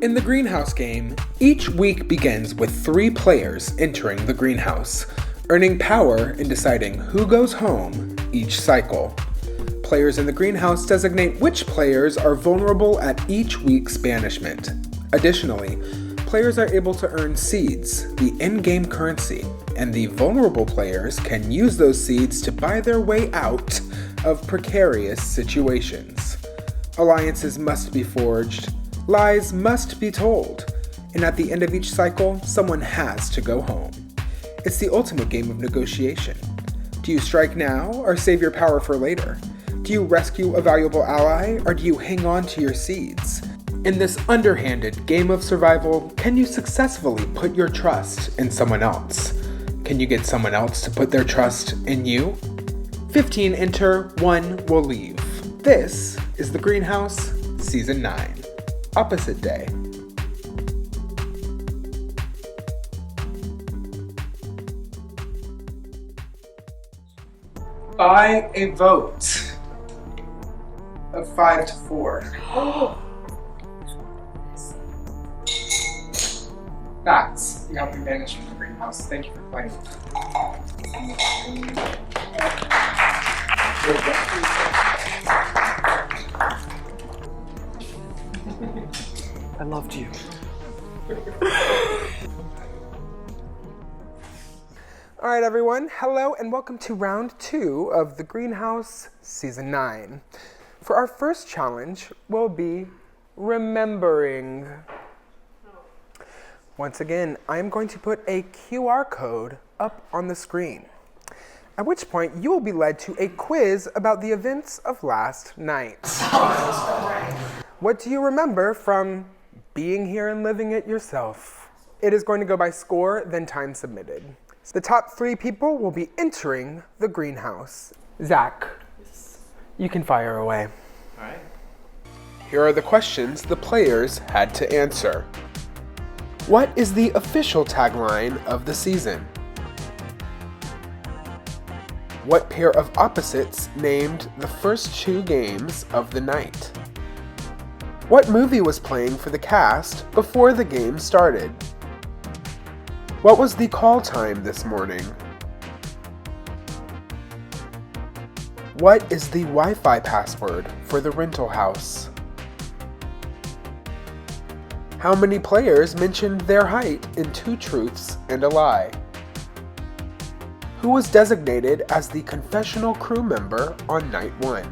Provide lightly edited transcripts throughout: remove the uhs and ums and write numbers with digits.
In the greenhouse game, each week begins with 3 players entering the greenhouse, earning power in deciding who goes home each cycle. Players in the greenhouse designate which players are vulnerable at each week's banishment. Additionally, players are able to earn seeds, the in-game currency, and the vulnerable players can use those seeds to buy their way out of precarious situations. Alliances must be forged, lies must be told, and at the end of each cycle, someone has to go home. It's the ultimate game of negotiation. Do you strike now or save your power for later? Do you rescue a valuable ally or do you hang on to your seeds? In this underhanded game of survival, can you successfully put your trust in someone else? Can you get someone else to put their trust in you? 15 enter, 1 will leave. This is The Greenhouse, Season 9. Opposite Day. By a vote of 5 to 4. That's you have been banished from the greenhouse. Thank you for playing. I loved you. All right, everyone. Hello and welcome to round 2 of The Greenhouse Season 9. For our first challenge, we'll be remembering. Once again, I am going to put a QR code up on the screen, at which point you will be led to a quiz about the events of last night. What do you remember from being here and living it yourself? It is going to go by score, then time submitted. The top 3 people will be entering the greenhouse. Zach, you can fire away. All right. Here are the questions the players had to answer. What is the official tagline of the season? What pair of opposites named the first 2 games of the night? What movie was playing for the cast before the game started? What was the call time this morning? What is the Wi-Fi password for the rental house? How many players mentioned their height in 2 truths and a lie? Who was designated as the confessional crew member on night 1?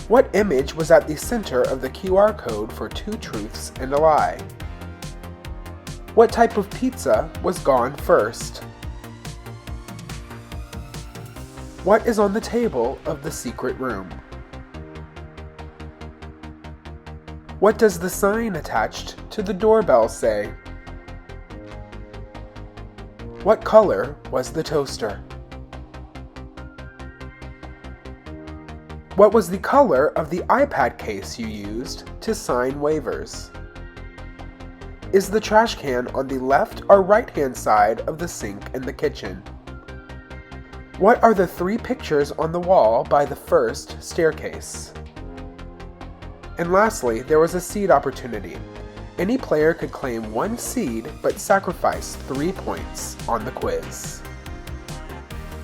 What image was at the center of the QR code for 2 truths and a lie? What type of pizza was gone first? What is on the table of the secret room? What does the sign attached to the doorbell say? What color was the toaster? What was the color of the iPad case you used to sign waivers? Is the trash can on the left or right-hand side of the sink in the kitchen? What are the 3 pictures on the wall by the first staircase? And lastly, there was a seed opportunity. Any player could claim 1 seed but sacrifice 3 points on the quiz.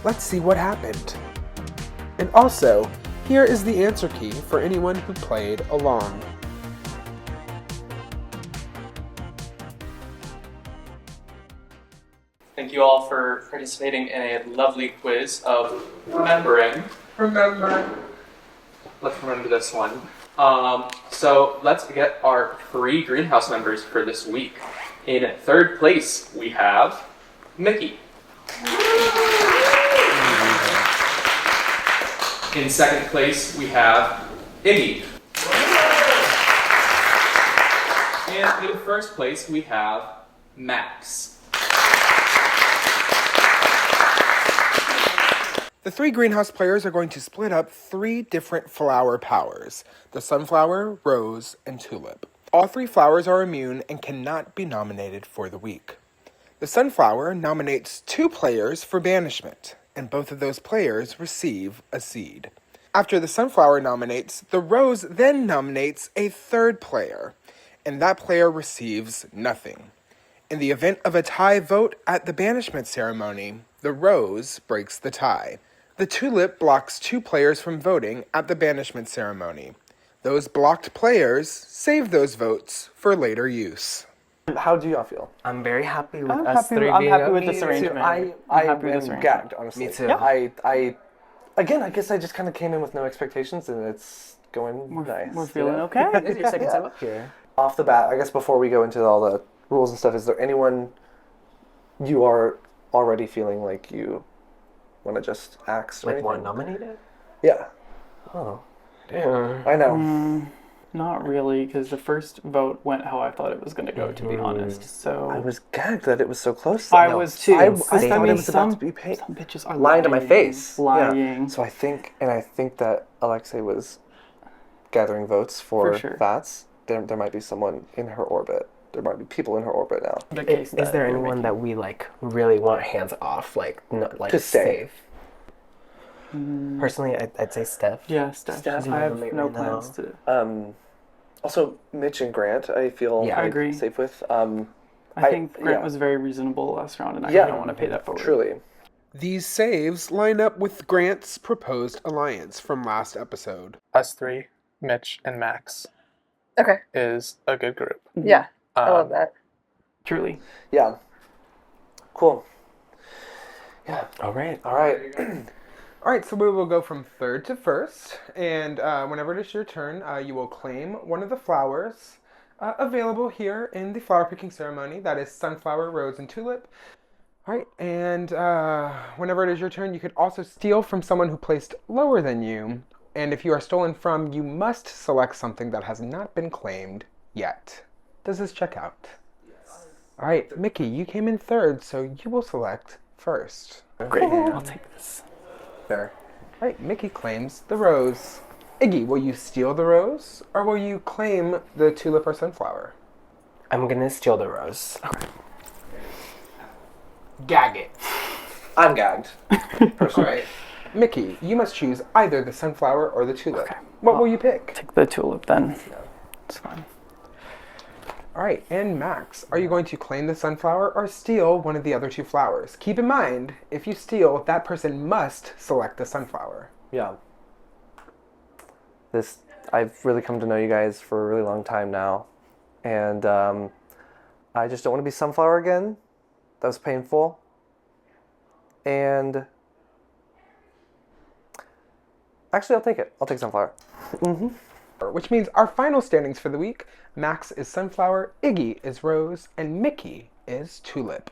Let's see what happened. And also, here is the answer key for anyone who played along. Thank you all for participating in a lovely quiz of remembering. Let's remember this one. So let's get our 3 greenhouse members for this week. In 3rd place, we have Mickey. In 2nd place, we have Iggy. And in 1st place, we have Max. The 3 greenhouse players are going to split up 3 different flower powers: the sunflower, rose, and tulip. All 3 flowers are immune and cannot be nominated for the week. The sunflower nominates 2 players for banishment, and both of those players receive a seed. After the sunflower nominates, the rose then nominates a 3rd player, and that player receives nothing. In the event of a tie vote at the banishment ceremony, the rose breaks the tie. The tulip blocks 2 players from voting at the banishment ceremony. Those blocked players save those votes for later use. How do y'all feel? I'm very happy with I'm us happy, three I'm being happy up. with this arrangement. I I'm happy with this am arrangement. gagged, honestly. Me too. I again, I guess I just kind of came in with no expectations, and it's going nice. We're feeling okay. This is your second time up here. Off the bat, I guess before we go into all the rules and stuff, is there anyone you are already feeling like you want to just axe or Like want anything? nominated? Yeah, Oh, damn. I know. Not really, because the first vote went how I thought it was going to go, to be honest. So I was gagged that it was so close. I No, was too. I Same. thought mean, it was some- about to be paid. some bitches are Lying to my face. Lying. Yeah. So I think that Alexei was gathering votes for For sure. Fats. There might be someone in her orbit. There might be people in her orbit now. The case Is there that you're anyone making. that we like really want hands off, like not like To save. Personally, I'd say Steph. Yeah, Steph. Steph. I have Right no now. plans to. Also, Mitch and Grant, I feel Yeah, I like agree. safe with. I think Grant yeah. was very reasonable last round, and I Yeah, don't want to pay that forward. Truly. These saves line up with Grant's proposed alliance from last episode. Us three, Mitch and Max, Okay. is a good group. Yeah. I love that. Truly. Yeah. Cool. All right. All right. All right, so we will go from third to first, and whenever it is your turn, you will claim one of the flowers available here in the flower picking ceremony. That is sunflower, rose, and tulip. All right, and whenever it is your turn, you could also steal from someone who placed lower than you. And if you are stolen from, you must select something that has not been claimed yet. Does this check out? Yes. All right, Mickey, you came in third, so you will select first. Great. I'll take this. Fair. All right, Mickey claims the rose. Iggy, will you steal the rose, or will you claim the tulip or sunflower? I'm gonna steal the rose. Gag it. I'm gagged. All right. Mickey, you must choose either the sunflower or the tulip. What will you pick? Take the tulip then. It's fine. All right, and Max, are you going to claim the sunflower or steal one of the other 2 flowers? Keep in mind, if you steal, that person must select the sunflower. Yeah. I've really come to know you guys for a really long time now, and I just don't want to be sunflower again. That was painful. And actually, I'll take it. I'll take sunflower. Which means our final standings for the week, Max is sunflower, Iggy is rose, and Mickey is tulip.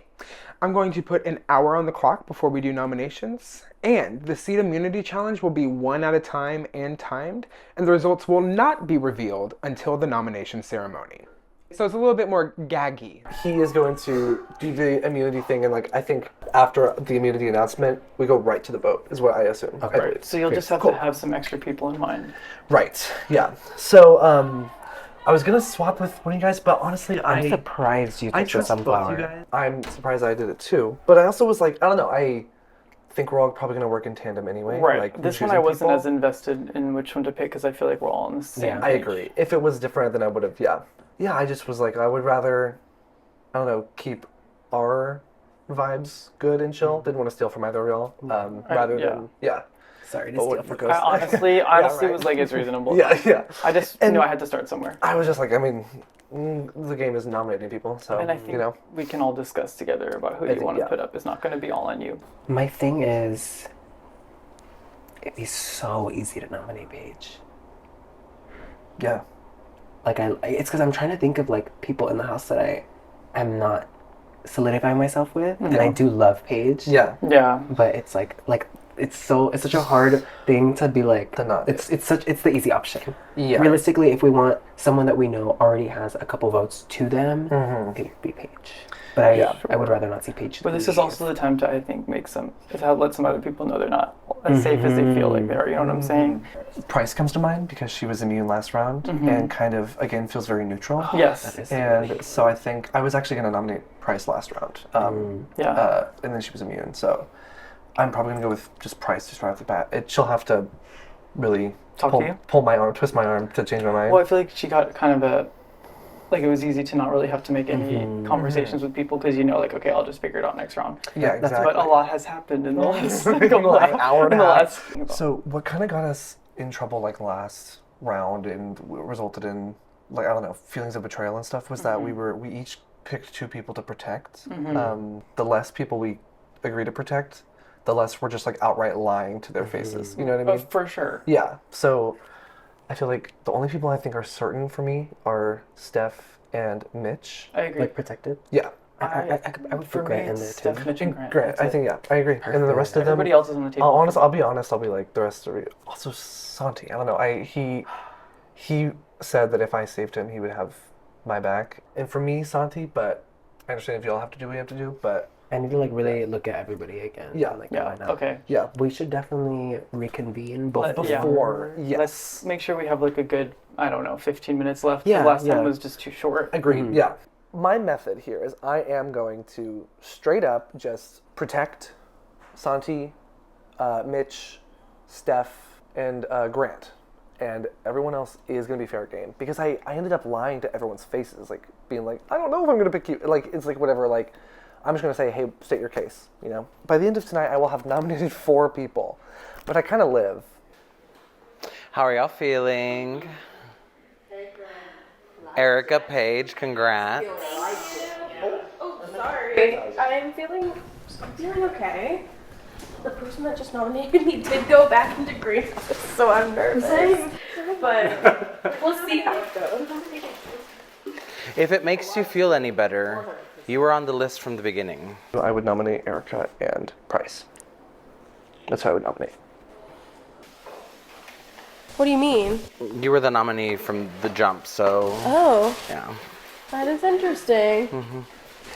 I'm going to put an hour on the clock before we do nominations, and the seed immunity challenge will be 1 at a time and timed, and the results will not be revealed until the nomination ceremony. So it's a little bit more gaggy. He is going to do the immunity thing, and I think after the immunity announcement, we go right to the vote, is what I assume. Okay. Right. So you'll just have cool. to have some extra people in mind. Right. Yeah. So I was gonna swap with one of you guys, but honestly, I'm surprised you I took the trust both sunflower. you guys. I'm surprised I did it too, but I also was like, I don't know. I think we're all probably gonna work in tandem anyway. Right. Like, This one I wasn't as invested in which one to pick because I feel like we're all on the same Yeah. I page. agree. If it was different, then I would have. Yeah. Yeah. I just was like, I would rather, I don't know, keep our vibes good and chill. Didn't want to steal from either of y'all. Rather yeah. than yeah. Sorry to But steal what from goes- I honestly right. was like, it's reasonable. Yeah. Yeah. I just And- knew I had to start somewhere. I was just like, I mean, the game is nominating people, so And I think you know. we can all discuss together about who I you think, want to yeah. put up. It's not going to be all on you. My thing is, it'd be so easy to nominate Paige. Yeah. Like it's because I'm trying to think of like people in the house that I am not solidifying myself with, and I do love Paige. Yeah. Yeah. But it's like it's such a hard thing to be like. To not It's the easy option. Yeah. Realistically, if we want someone that we know already has a couple votes to them, it would be Paige. But I would rather not see Paige. But this is also the time to, I think, let some other people know they're not as safe as they feel like they are. You know what I'm saying? Price comes to mind because she was immune last round and kind of again feels very neutral. Yes. And so I think I was actually going to nominate Price last round. Yeah. And then she was immune, so I'm probably going to go with just Price just right off the bat. She'll have to really Talk to you? pull my arm, twist my arm to change my mind. Well, I feel like she got kind of like it was easy to not really have to make any conversations with people because like, okay, I'll just figure it out next round. Yeah, exactly. But a lot has happened in the last couple Like, hour and a half. last. So what kind of got us in trouble like last round and resulted in like, I don't know, feelings of betrayal and stuff was that we each picked 2 people to protect. The less people we agree to protect, the less we're just like outright lying to their faces. You know what I mean? For sure. Yeah. So I feel like the only people I think are certain for me are Steph and Mitch. I agree. Like protected. Yeah. I would put Grant in there too. Steph, Mitch, and Grant. Grant, I think, yeah, I agree. And then the rest of them, Everybody else is on the table. I'll be honest, I'll be like the rest of it. Also, Santi, I don't know. He said that if I saved him, he would have my back. And for me, Santi, but I understand if y'all have to do what you have to do, but I need to like really look at everybody again. Yeah. And, like, Yeah. line up. Okay. yeah, We should definitely reconvene before. Yes. Let's make sure we have like a good, I don't know, 15 minutes left. Yeah, The last yeah. time was just too short. Agreed. Yeah. My method here is I am going to straight up just protect Santi, Mitch, Steph, and Grant. And everyone else is going to be fair game. Because I ended up lying to everyone's faces, like being like, I don't know if I'm going to pick you. Like, it's like whatever, like, I'm just going to say, hey, state your case, you know? By the end of tonight, I will have nominated 4 people. But I kind of live. How are y'all feeling? Erica Page, congrats. Sorry. I'm feeling okay. The person that just nominated me did go back into greenhouse, so I'm nervous. But we'll see how it goes. If it makes you feel any better, you were on the list from the beginning. I would nominate Erica and Price. That's who I would nominate. What do you mean? You were the nominee from the jump, so Oh, yeah. that is interesting.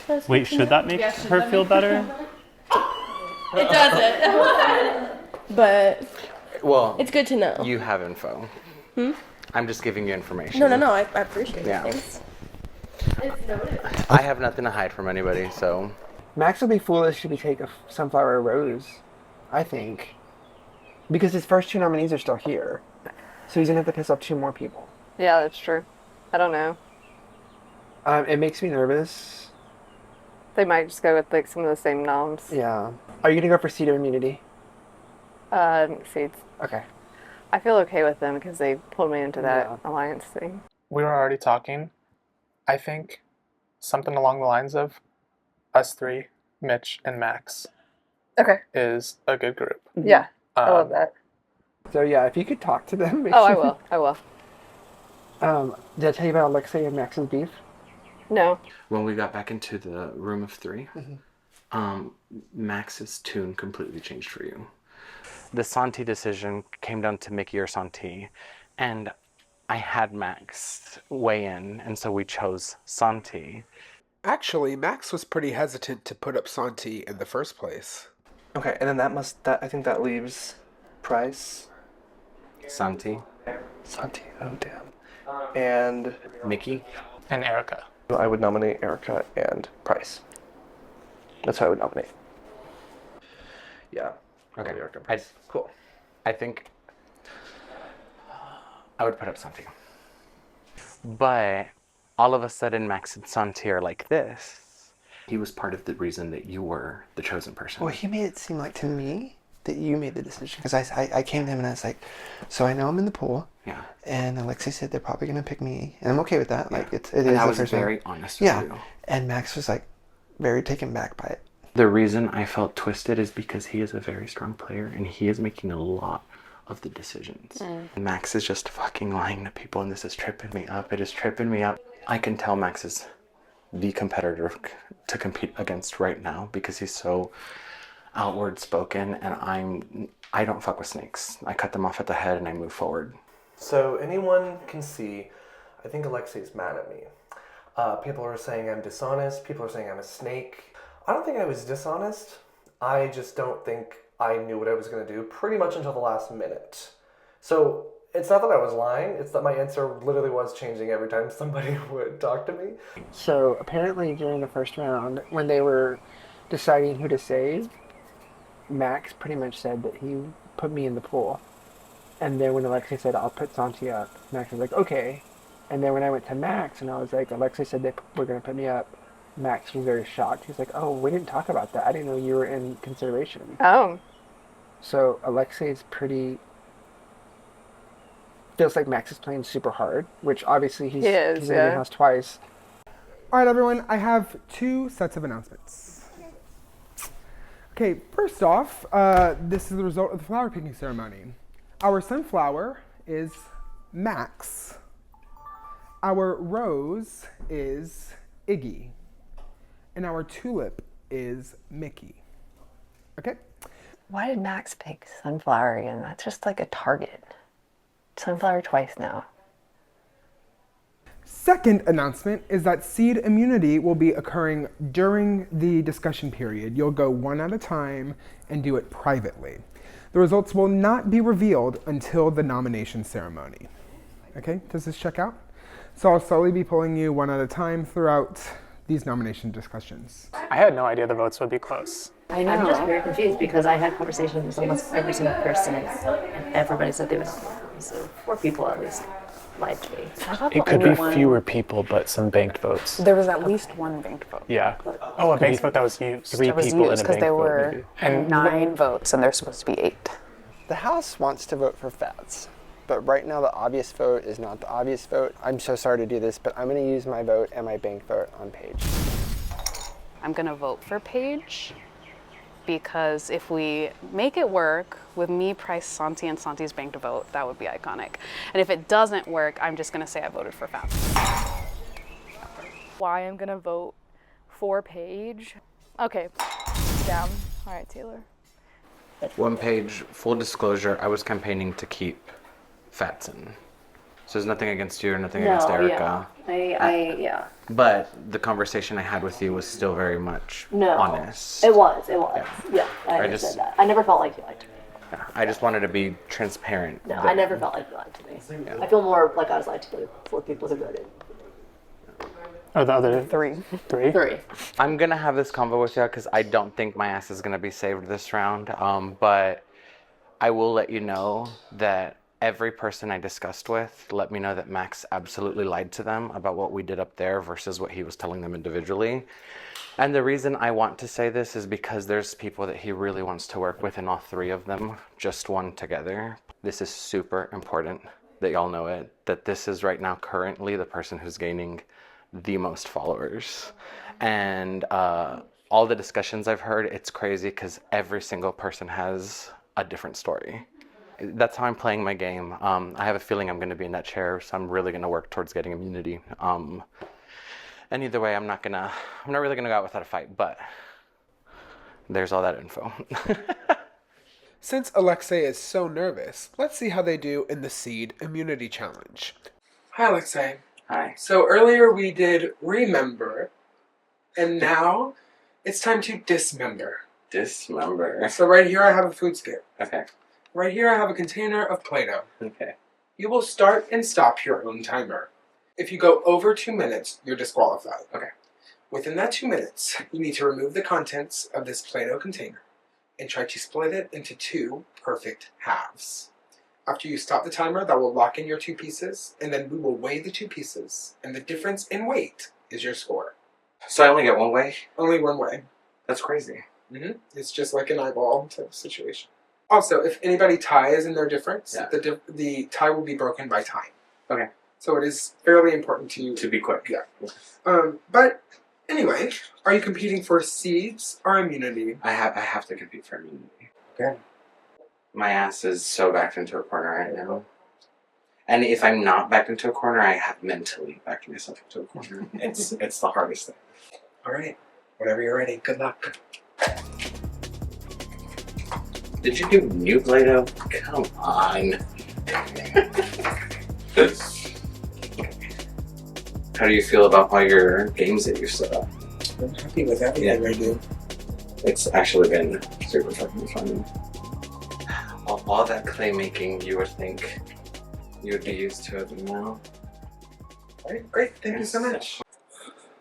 That's Wait, good to should know. that make her feel better? It doesn't. But Well, it's good to know. you have info. I'm just giving you information. No. I appreciate Yeah. it. Thanks. It's noted. I have nothing to hide from anybody, so Max would be foolish if he take a sunflower or rose, I think. Because his first 2 nominees are still here. So he's going to have to piss off 2 more people. Yeah, that's true. I don't know. It makes me nervous. They might just go with like some of the same noms. Yeah. Are you going to go for seat of immunity? Seeds. Okay. I feel okay with them because they pulled me into that Yeah. alliance thing. We were already talking. I think something along the lines of us 3, Mitch and Max, Okay. is a good group. Yeah, I love that. So yeah, if you could talk to them. Oh, I will. I will. Did I tell you about Alexei and Max's beef? No. When we got back into the room of 3, Max's tune completely changed for you. The Santi decision came down to Mickey or Santi, and I had Max weigh in, and so we chose Santi. Actually, Max was pretty hesitant to put up Santi in the first place. Okay, and then I think that leaves Price. Santi. Santi, oh damn. And Mickey. And Erica. I would nominate Erica and Price. That's who I would nominate. Yeah. Okay. Erica and Price. Cool. I think I would put up Santi. But all of a sudden, Max and Santi are like this. He was part of the reason that you were the chosen person. Well, he made it seem like to me that you made the decision. Because I came to him and I was like, so I know I'm in the pool. Yeah. And Alexei said they're probably going to pick me. And I'm okay with that. Like, it And is I the was first very one. honest with you. And Max was like, very taken back by it. The reason I felt twisted is because he is a very strong player and he is making a lot of the decisions. Max is just fucking lying to people and this is tripping me up. It is tripping me up. I can tell Max is the competitor to compete against right now because he's so outward spoken and I don't fuck with snakes. I cut them off at the head and I move forward. So anyone can see, I think Alexei's mad at me. People are saying I'm dishonest. People are saying I'm a snake. I don't think I was dishonest. I just don't think I knew what I was going to do pretty much until the last minute. So it's not that I was lying. It's that my answer literally was changing every time somebody would talk to me. So apparently during the first round, when they were deciding who to save, Max pretty much said that he put me in the pool. And then when Alexei said, I'll put Santi up, Max was like, okay. And then when I went to Max and I was like, Alexei said they were going to put me up, Max was very shocked. He's like, oh, we didn't talk about that. I didn't know you were in consideration. Oh. So Alexei is feels like Max is playing super hard, which obviously he's in the greenhouse twice. All right, everyone, I have 2 sets of announcements. Okay, first off, this is the result of the flower picking ceremony. Our sunflower is Max. Our rose is Iggy. And our tulip is Mickey. Okay? Why did Max pick sunflower again? That's just like a target. Sunflower twice now. Second announcement is that seed immunity will be occurring during the discussion period. You'll go one at a time and do it privately. The results will not be revealed until the nomination ceremony. Okay, does this check out? So I'll slowly be pulling you one at a time throughout these nomination discussions. I had no idea the votes would be close. I know. I'm just very confused because I had conversations with almost every single person and everybody said they would nominate me. So 4 people at least lied to me. It could be fewer people, but some banked votes. There was at least 1 banked vote. Yeah. Oh, a banked vote that was used. 3 That was people used in a because banked there vote. were Maybe. And 9 votes and there's supposed to be 8. The House wants to vote for Fats, but right now the obvious vote is not the obvious vote. I'm so sorry to do this, but I'm going to use my vote and my bank vote on Paige. I'm going to vote for Paige because if we make it work with me, Price, Santi, and Santi's banked vote, that would be iconic. And if it doesn't work, I'm just going to say I voted for Fats. Why I'm going to vote for Paige. Okay, down. All right, Taylor. One page, full disclosure, I was campaigning to keep Fatson. So there's nothing against you or nothing against Erica. Yeah. But the conversation I had with you was still very much honest. It was. Yeah, I just- understood that. I never felt like you lied to me. Yeah, I just wanted to be transparent. No, I never felt like you lied to me. Yeah. I feel more like I was lied to the 4 people who voted. Or the other 3. 3. I'm going to have this convo with you because I don't think my ass is going to be saved this round. But I will let you know that every person I discussed with let me know that Max absolutely lied to them about what we did up there versus what he was telling them individually. And the reason I want to say this is because there's people that he really wants to work with, and all 3 of them just won together. This is super important that y'all know it, that this is right now currently the person who's gaining the most followers. And all the discussions I've heard, it's crazy because every single person has a different story. That's how I'm playing my game. I have a feeling I'm going to be in that chair, so I'm really going to work towards getting immunity. And either way, I'm not really going to go out without a fight, but there's all that info. Since Alexei is so nervous, let's see how they do in the Seed Immunity Challenge. Hi, Alexei. Hi. So earlier we did remember, and now it's time to dismember. Dismember. So right here I have a food skip. Okay. Right here I have a container of Play-Doh. Okay. You will start and stop your own timer. If you go over 2 minutes, you're disqualified. Okay. Within that 2 minutes, you need to remove the contents of this Play-Doh container and try to split it into 2 perfect halves. After you stop the timer, that will lock in your 2 pieces, and then we will weigh the 2 pieces, and the difference in weight is your score. So I only get one way? Only one way. That's crazy. It's just like an eyeball type of situation. Also, if anybody ties in their difference, the tie will be broken by time. Okay. So it is fairly important to be quick. Yeah. But anyway, are you competing for seeds or immunity? I have to compete for immunity. Okay. My ass is so backed into a corner right now. And if I'm not backed into a corner, I have mentally backed myself into a corner. It's the hardest thing. All right. Whenever you're ready, good luck. Did you do new Play-Doh? Come on. How do you feel about all your games that you've set up? I'm happy with everything I do. It's actually been super fucking fun. All that clay making, you would think you would be used to it now. All right, great. Thank you so much.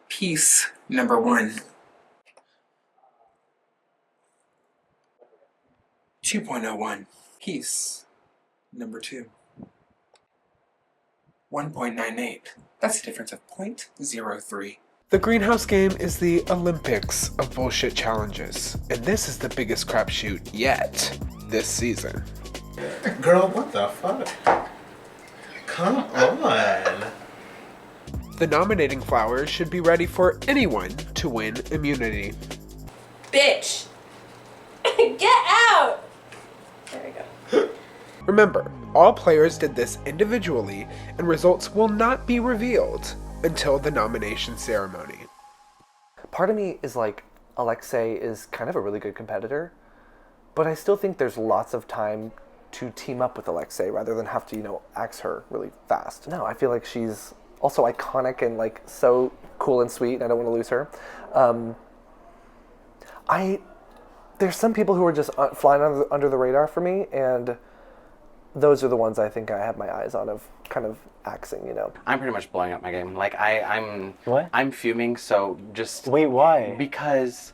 Piece number 1. 2.01. Piece number 2. 1.98. That's a difference of 0.03. The greenhouse game is the Olympics of bullshit challenges, and this is the biggest crapshoot yet this season. Girl, what the fuck? Come on. The nominating flowers should be ready for anyone to win immunity. Bitch! Get out! There we go. Remember, all players did this individually, and results will not be revealed until the nomination ceremony. Part of me is like, Alexei is kind of a really good competitor, but I still think there's lots of time to team up with Alexei rather than have to, axe her really fast. No, I feel like she's also iconic and like so cool and sweet, and I don't want to lose her. There's some people who are just flying under the radar for me, and those are the ones I think I have my eyes on of kind of axing, I'm pretty much blowing up my game. Like I'm What? I'm fuming, so just Wait, why? Because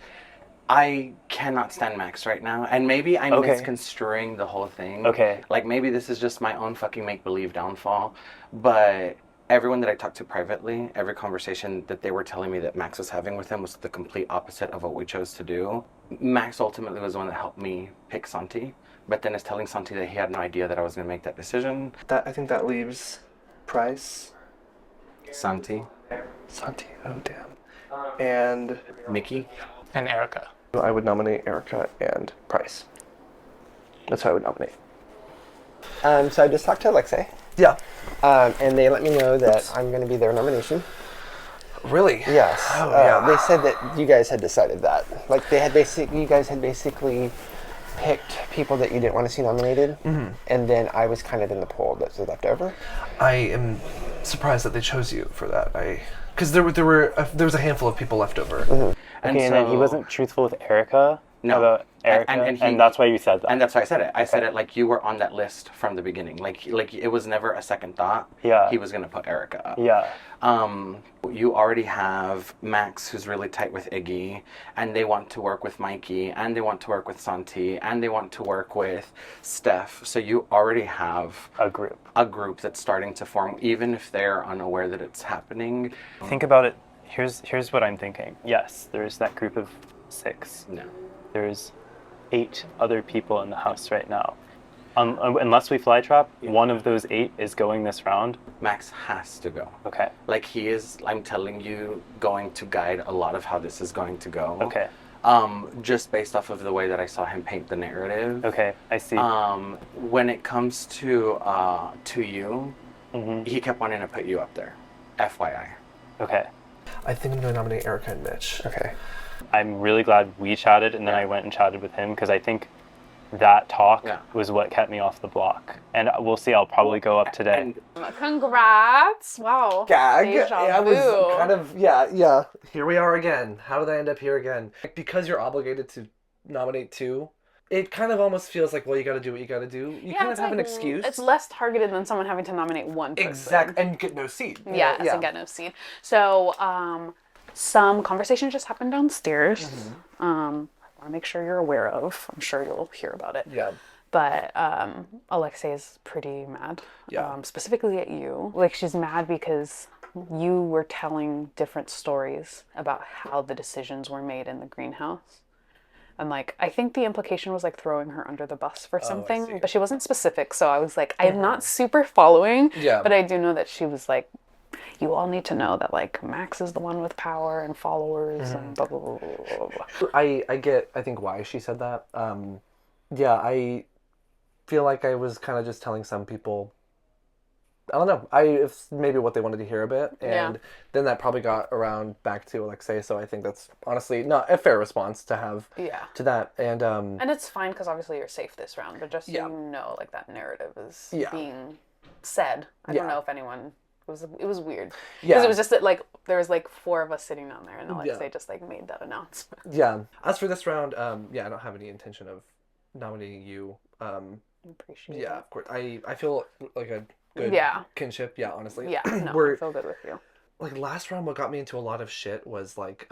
I cannot stand Max right now, and maybe I'm misconstruing the whole thing. Okay. Like maybe this is just my own fucking make-believe downfall, but everyone that I talked to privately, every conversation that they were telling me that Max was having with him was the complete opposite of what we chose to do. Max ultimately was the one that helped me pick Santi, but then is telling Santi that he had no idea that I was going to make that decision. I think that leaves Price. Santi. Oh damn. And Mickey. And Erica. I would nominate Erica and Price. That's who I would nominate. So I just talked to Alexei. Yeah. And they let me know that I'm going to be their nomination. Really? Yes. Oh, yeah. They said that you guys had decided that. Like you guys had basically picked people that you didn't want to see nominated, and then I was kind of in the pool that was left over. I am surprised that they chose you for that. Because there was a handful of people left over. And then he wasn't truthful with Erica. No. About Erica, and that's why you said that. And that's why I said it. I said it like you were on that list from the beginning. Like it was never a second thought. Yeah. He was gonna put Erica up. Yeah. You already have Max, who's really tight with Iggy, and they want to work with Mikey, and they want to work with Santi, and they want to work with Steph. So you already have a group. A group that's starting to form, even if they're unaware that it's happening. Think about it. Here's what I'm thinking. Yes, there's that group of 6. No. There's 8 other people in the house right now. Unless we fly trap, one of those 8 is going this round. Max has to go. Okay. Like he is, I'm telling you, going to guide a lot of how this is going to go. Okay. Just based off of the way that I saw him paint the narrative. Okay, I see. When it comes to you, he kept wanting to put you up there. FYI. Okay. I think I'm going to nominate Erica and Mitch. Okay. I'm really glad we chatted, and then I went and chatted with him, because I think that talk was what kept me off the block. And we'll see, I'll probably go up today. Congrats! Wow. Gag. Deja I was vu. kind of, yeah. Here we are again. How did I end up here again? Because you're obligated to nominate 2, it kind of almost feels like, well, you got to do what you got to do. You kind of have an excuse. It's less targeted than someone having to nominate one person. Exactly, and get no seed. Yeah, and get no seed. So, some conversation just happened downstairs. I want to make sure you're aware of. I'm sure you'll hear about it. Yeah. But Alexei is pretty mad. Yeah. Specifically at you. Like, she's mad because you were telling different stories about how the decisions were made in the greenhouse. And like, I think the implication was like throwing her under the bus for something, but she wasn't specific. So I was like, I'm not super following, but I do know that she was like, you all need to know that like Max is the one with power and followers and blah, blah, blah, blah, blah. I think why she said that. I feel like I was kind of just telling some people, I don't know, it's maybe what they wanted to hear a bit, and then that probably got around back to Alexei, so I think that's honestly not a fair response to have to that. And it's fine because obviously you're safe this round, but just so you know, like that narrative is being said. I don't know if anyone it was weird because it was just that like there was like 4 of us sitting down there, and Alexei just like made that announcement. As for this round, I don't have any intention of nominating you. Appreciate it. Of course. I feel like a good kinship. Yeah, honestly. Yeah, no, I feel good with you. Like last round, what got me into a lot of shit was like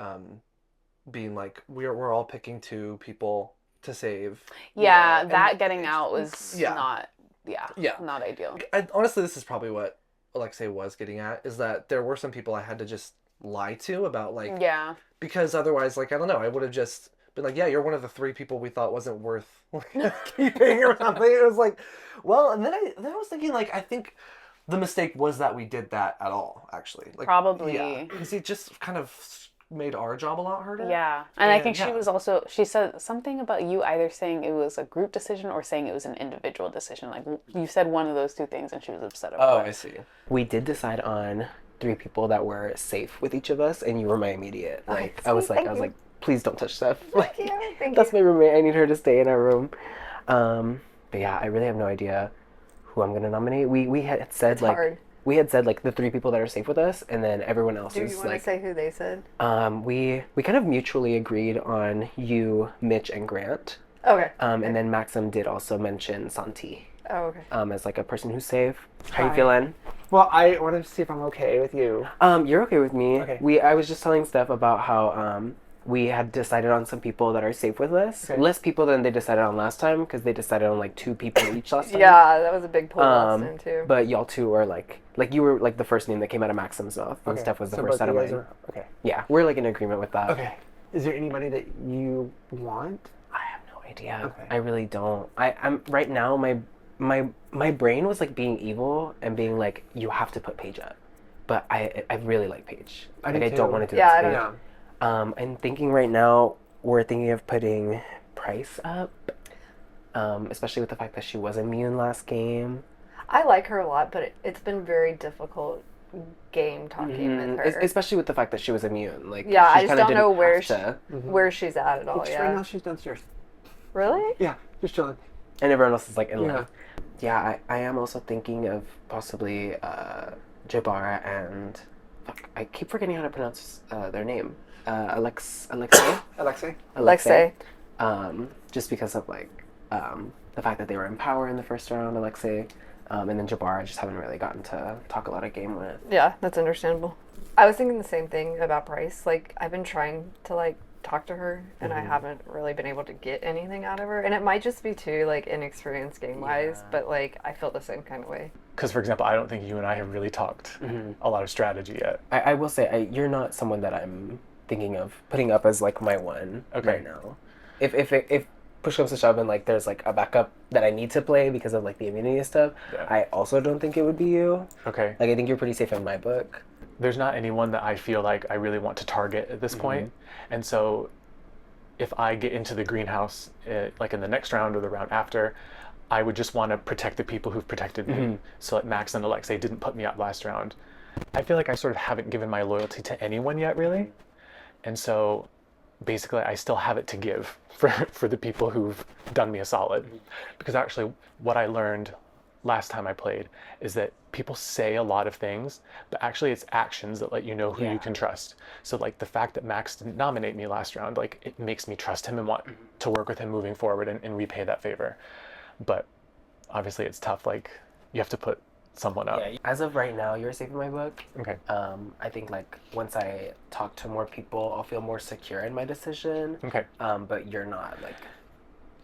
being like we're all picking 2 people to save. Yeah, that getting out was not ideal. Honestly, this is probably what Alexei was getting at is that there were some people I had to just lie to about like Yeah. because otherwise like I don't know I would have just been like, yeah, you're one of the 3 people we thought wasn't worth keeping or something. It was like, well, and then I was thinking like I think the mistake was that we did that at all actually. Like, Probably. Yeah, because it just kind of made our job a lot harder. Yeah. And I think she said something about you either saying it was a group decision or saying it was an individual decision. Like you said one of those 2 things and she was upset about it. I see. We did decide on 3 people that were safe with each of us, and you were my immediate. Like I was like, please don't touch Steph. Like that's my roommate. I need her to stay in our room. But yeah, I really have no idea who I'm gonna nominate. We had said It's hard. We had said like the 3 people that are safe with us, and then everyone else Do is you want like. to say who they said? We kind of mutually agreed on you, Mitch, and Grant. Okay. And then Maxim did also mention Santi. Oh, okay. As like a person who's safe. How you Hi. feeling? Well, I wanted to see if I'm okay with you. You're okay with me. Okay. I was just telling Steph about how we had decided on some people that are safe with us. Okay. Less people than they decided on last time because they decided on like 2 people each last time. Yeah, that was a big pull last time too. But y'all 2 are like you were like the first name that came out of Maxim's mouth, and Okay. Steph was the So first both out of you guys mine. are- okay. Yeah, we're like in agreement with that. Okay. Is there anybody that you want? No idea. Okay. I really don't. I'm right now. My brain was like being evil and being like, you have to put Paige up, but I really like Paige. I Like do I don't too. want to do Yeah, that. I to don't Paige. I'm thinking right now we're thinking of putting Price up, especially with the fact that she was immune last game. I like her a lot, but it's been very difficult game talking with her. Especially with the fact that she was immune. Like Yeah, she I just kinda don't know didn't where have to. where she's at all. Just Yeah. right now she's downstairs. Really? Yeah, just chilling. And everyone else is like in Yeah. line. Yeah, I am also thinking of possibly Jabara and fuck, I keep forgetting how to pronounce their name. Alexei. Alexei. Just because of like the fact that they were in power in the first round, Alexei, and then Jabara I just haven't really gotten to talk a lot of game with. Yeah, that's understandable. I was thinking the same thing about Bryce. Like, I've been trying to like talk to her, and I haven't really been able to get anything out of her. And it might just be too like inexperienced game wise, but like I feel the same kind of way. Because, for example, I don't think you and I have really talked a lot of strategy yet. I will say you're not someone that I'm thinking of putting up as like my one right now. If push comes to shove and like there's like a backup that I need to play because of like the immunity and stuff, I also don't think it would be you. Okay. Like I think you're pretty safe in my book. There's not anyone that I feel like I really want to target at this point. And so if I get into the greenhouse, like in the next round or the round after, I would just want to protect the people who've protected me. So like Max and Alexei didn't put me up last round. I feel like I sort of haven't given my loyalty to anyone yet, really. And so basically I still have it to give for the people who've done me a solid. Because actually what I learned last time I played is that people say a lot of things, but actually it's actions that let you know who you can trust. So like the fact that Max didn't nominate me last round, like it makes me trust him and want to work with him moving forward and repay that favor. But obviously it's tough, like you have to put someone up. Yeah, as of right now, you're safe in my book. Okay. I think like once I talk to more people, I'll feel more secure in my decision. Okay. But you're not like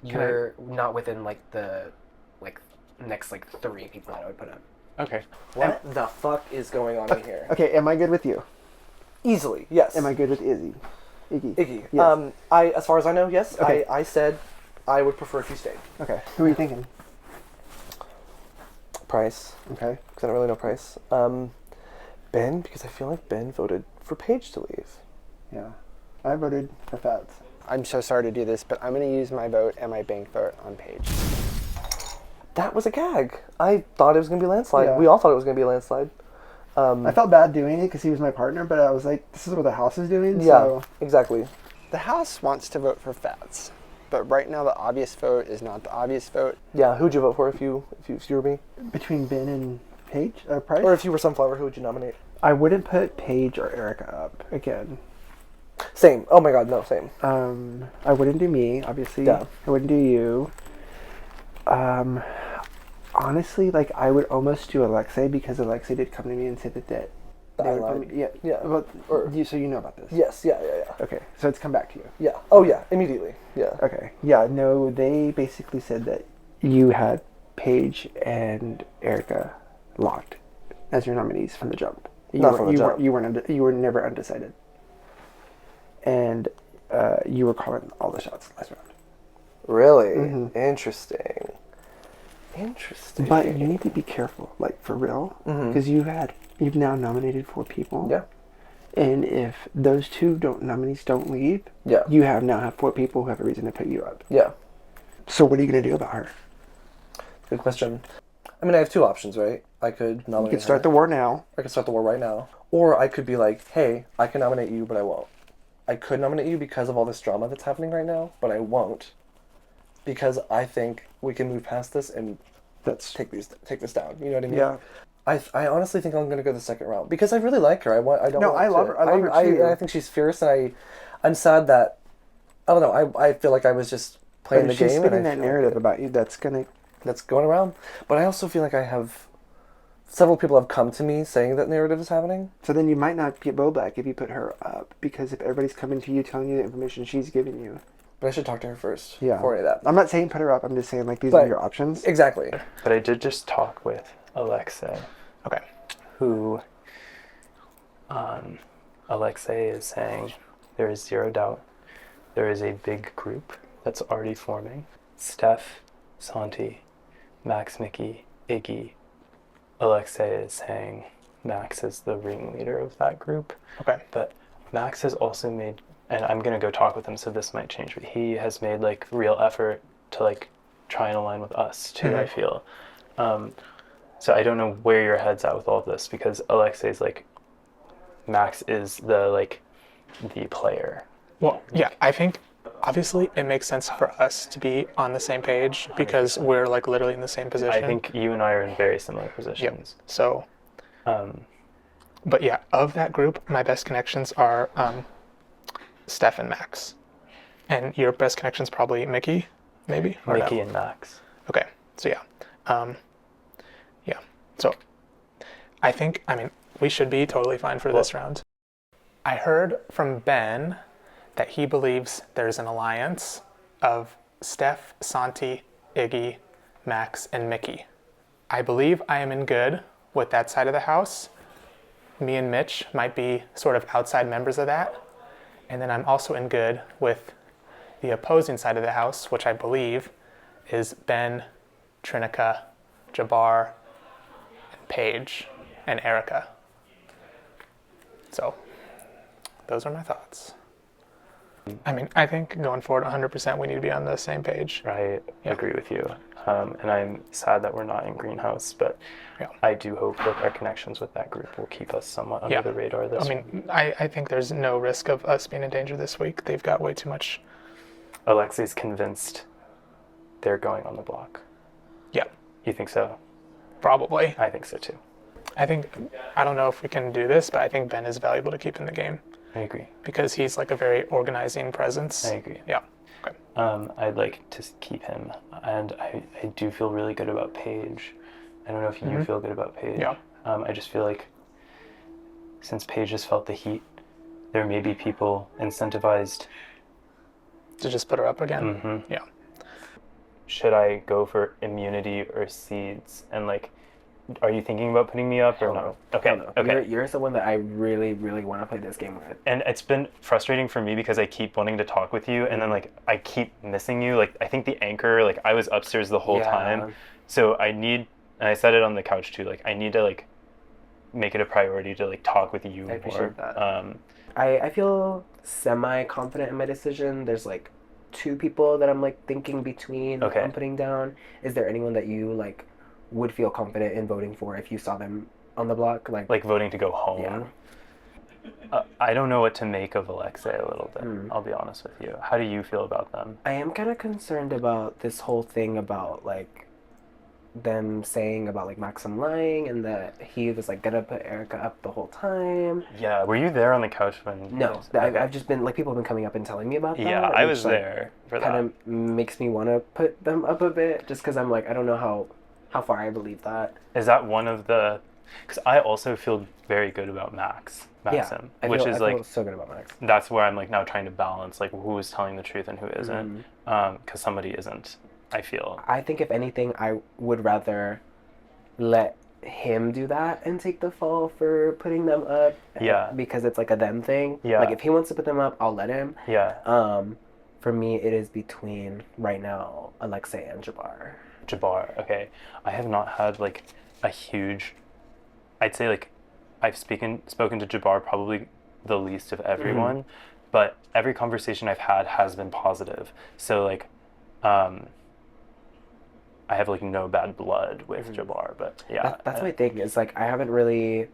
you're not within like the next like 3 people that I would put up. Okay. What the fuck is going on in here? Okay, am I good with you? Easily, yes. Am I good with Izzy? Iggy. Yes. As far as I know, yes. Okay. I said I would prefer if you stayed. Okay. Who are you thinking? Price. Okay. Because I don't really know Price. Ben, because I feel like Ben voted for Paige to leave. Yeah. I voted for Fats. I'm so sorry to do this, but I'm going to use my vote and my bank vote on Paige. That was a gag. I thought it was going to be a landslide. Yeah. We all thought it was going to be a landslide. I felt bad doing it because he was my partner, but I was like, this is what the house is doing. Yeah, So. exactly. The house wants to vote for Fats, but right now the obvious vote is not the obvious vote. Yeah, who'd you vote for if you were me? Between Ben and Paige, Price? Or if you were Sunflower, who would you nominate? I wouldn't put Paige or Erica up again. Same. Oh my god, no, same. I wouldn't do me, obviously. Yeah. I wouldn't do you. Honestly, like I would almost do Alexei because Alexei did come to me and say that they would put me, yeah. Well, so you know about this? Yes. Yeah. Okay, so it's come back to you. Yeah. Oh yeah, immediately. Yeah. Okay. Yeah. No, they basically said that you had Paige and Erica locked as your nominees from the jump. Not from the jump. You were never undecided, and you were calling all the shots last round. Really? Interesting. But you need to be careful, like for real, because you've now nominated 4 people. Yeah. And if those 2 nominees don't leave, Yeah. you now have 4 people who have a reason to put you up. Yeah. So what are you gonna do about her? Good question. I mean, I have 2 options, right? I could nominate. You could start the war now. I could start the war right now, or I could be like, hey, I can nominate you, but I won't. I could nominate you because of all this drama that's happening right now, but I won't, because I think we can move past this and take this down. You know what I mean? Yeah. I honestly think I'm gonna go the second round because I really like her. I love her. I love her too. I think she's fierce, and I'm sad that I don't know. I feel like I was just playing the game. She's spinning that narrative about you that's going around. But I also feel like I have several people have come to me saying that narrative is happening. So then you might not get blowback if you put her up, because if everybody's coming to you telling you the information she's giving you. But I should talk to her first. Yeah. Before any of that. I'm not saying put her up. I'm just saying these are your options. Exactly. But I did just talk with Alexei. Okay. Who Alexei is saying there is zero doubt there is a big group that's already forming. Steph, Santi, Max, Mickey, Iggy. Alexei is saying Max is the ringleader of that group. Okay. But Max has also made, and I'm going to go talk with him, so this might change, but he has made real effort to try and align with us too, I feel. So I don't know where your head's at with all of this, because Alexei's Max is the player. Well, yeah, I think obviously it makes sense for us to be on the same page because we're literally in the same position. I think you and I are in very similar positions. Yep. So, but yeah, of that group, my best connections are Steph and Max. And your best connection's probably Mickey, maybe? Mickey and Max. Okay, so yeah. So I think, we should be totally fine for this round. I heard from Ben that he believes there's an alliance of Steph, Santi, Iggy, Max, and Mickey. I believe I am in good with that side of the house. Me and Mitch might be sort of outside members of that. And then I'm also in good with the opposing side of the house, which I believe is Ben, Trinica, Jabbar, and Paige, and Erica. So, those are my thoughts. I think going forward 100% we need to be on the same page. I agree with you. And I'm sad that we're not in Greenhouse, but I do hope that our connections with that group will keep us somewhat under the radar this week. I think there's no risk of us being in danger this week. They've got way too much. Alexei's convinced they're going on the block. Yeah. You think so? Probably. I think so too. I don't know if we can do this, but I think Ben is valuable to keep in the game. I agree. Because he's a very organizing presence. I agree. Yeah. Okay. I'd like to keep him, and I do feel really good about Paige. I don't know if you feel good about Paige. Yeah. I just feel like since Paige has felt the heat, there may be people incentivized to just put her up again. Mm-hmm. Yeah. Should I go for immunity or seeds? And are you thinking about putting me up or no? Okay. Okay. You're someone that I really, really want to play this game with. And it's been frustrating for me because I keep wanting to talk with you, and then I keep missing you. I think the anchor, I was upstairs the whole time, so I need. And I said it on the couch too. I need to make it a priority to talk with you more. I appreciate that. I feel semi-confident in my decision. There's 2 people that I'm thinking between. Okay. I'm putting down. Is there anyone that you would feel confident in voting for if you saw them on the block? Like voting to go home? Yeah. I don't know what to make of Alexei a little bit. I'll be honest with you. How do you feel about them? I am kind of concerned about this whole thing about them saying about Maxim lying and that he was gonna put Erica up the whole time. Yeah, were you there on the couch when? No, I've just been people have been coming up and telling me about that. Yeah, I was there for that. Kind of makes me want to put them up a bit just because I'm I don't know how far I believe that. Is that one of the? Because I also feel very good about Maxim, I feel so good about Max. That's where I'm now trying to balance who is telling the truth and who isn't, because somebody isn't. I feel. I think if anything, I would rather let him do that and take the fall for putting them up. Yeah. Because it's like a them thing. Yeah. Like if he wants to put them up, I'll let him. Yeah. For me, it is between right now Alexei and Jabbar. Jabbar, okay. I have not had like a huge. I'd say like I've spoken to Jabbar probably the least of everyone, but every conversation I've had has been positive. So like, I have like no bad blood with Jabbar, but yeah. That's my thing. Is like I haven't really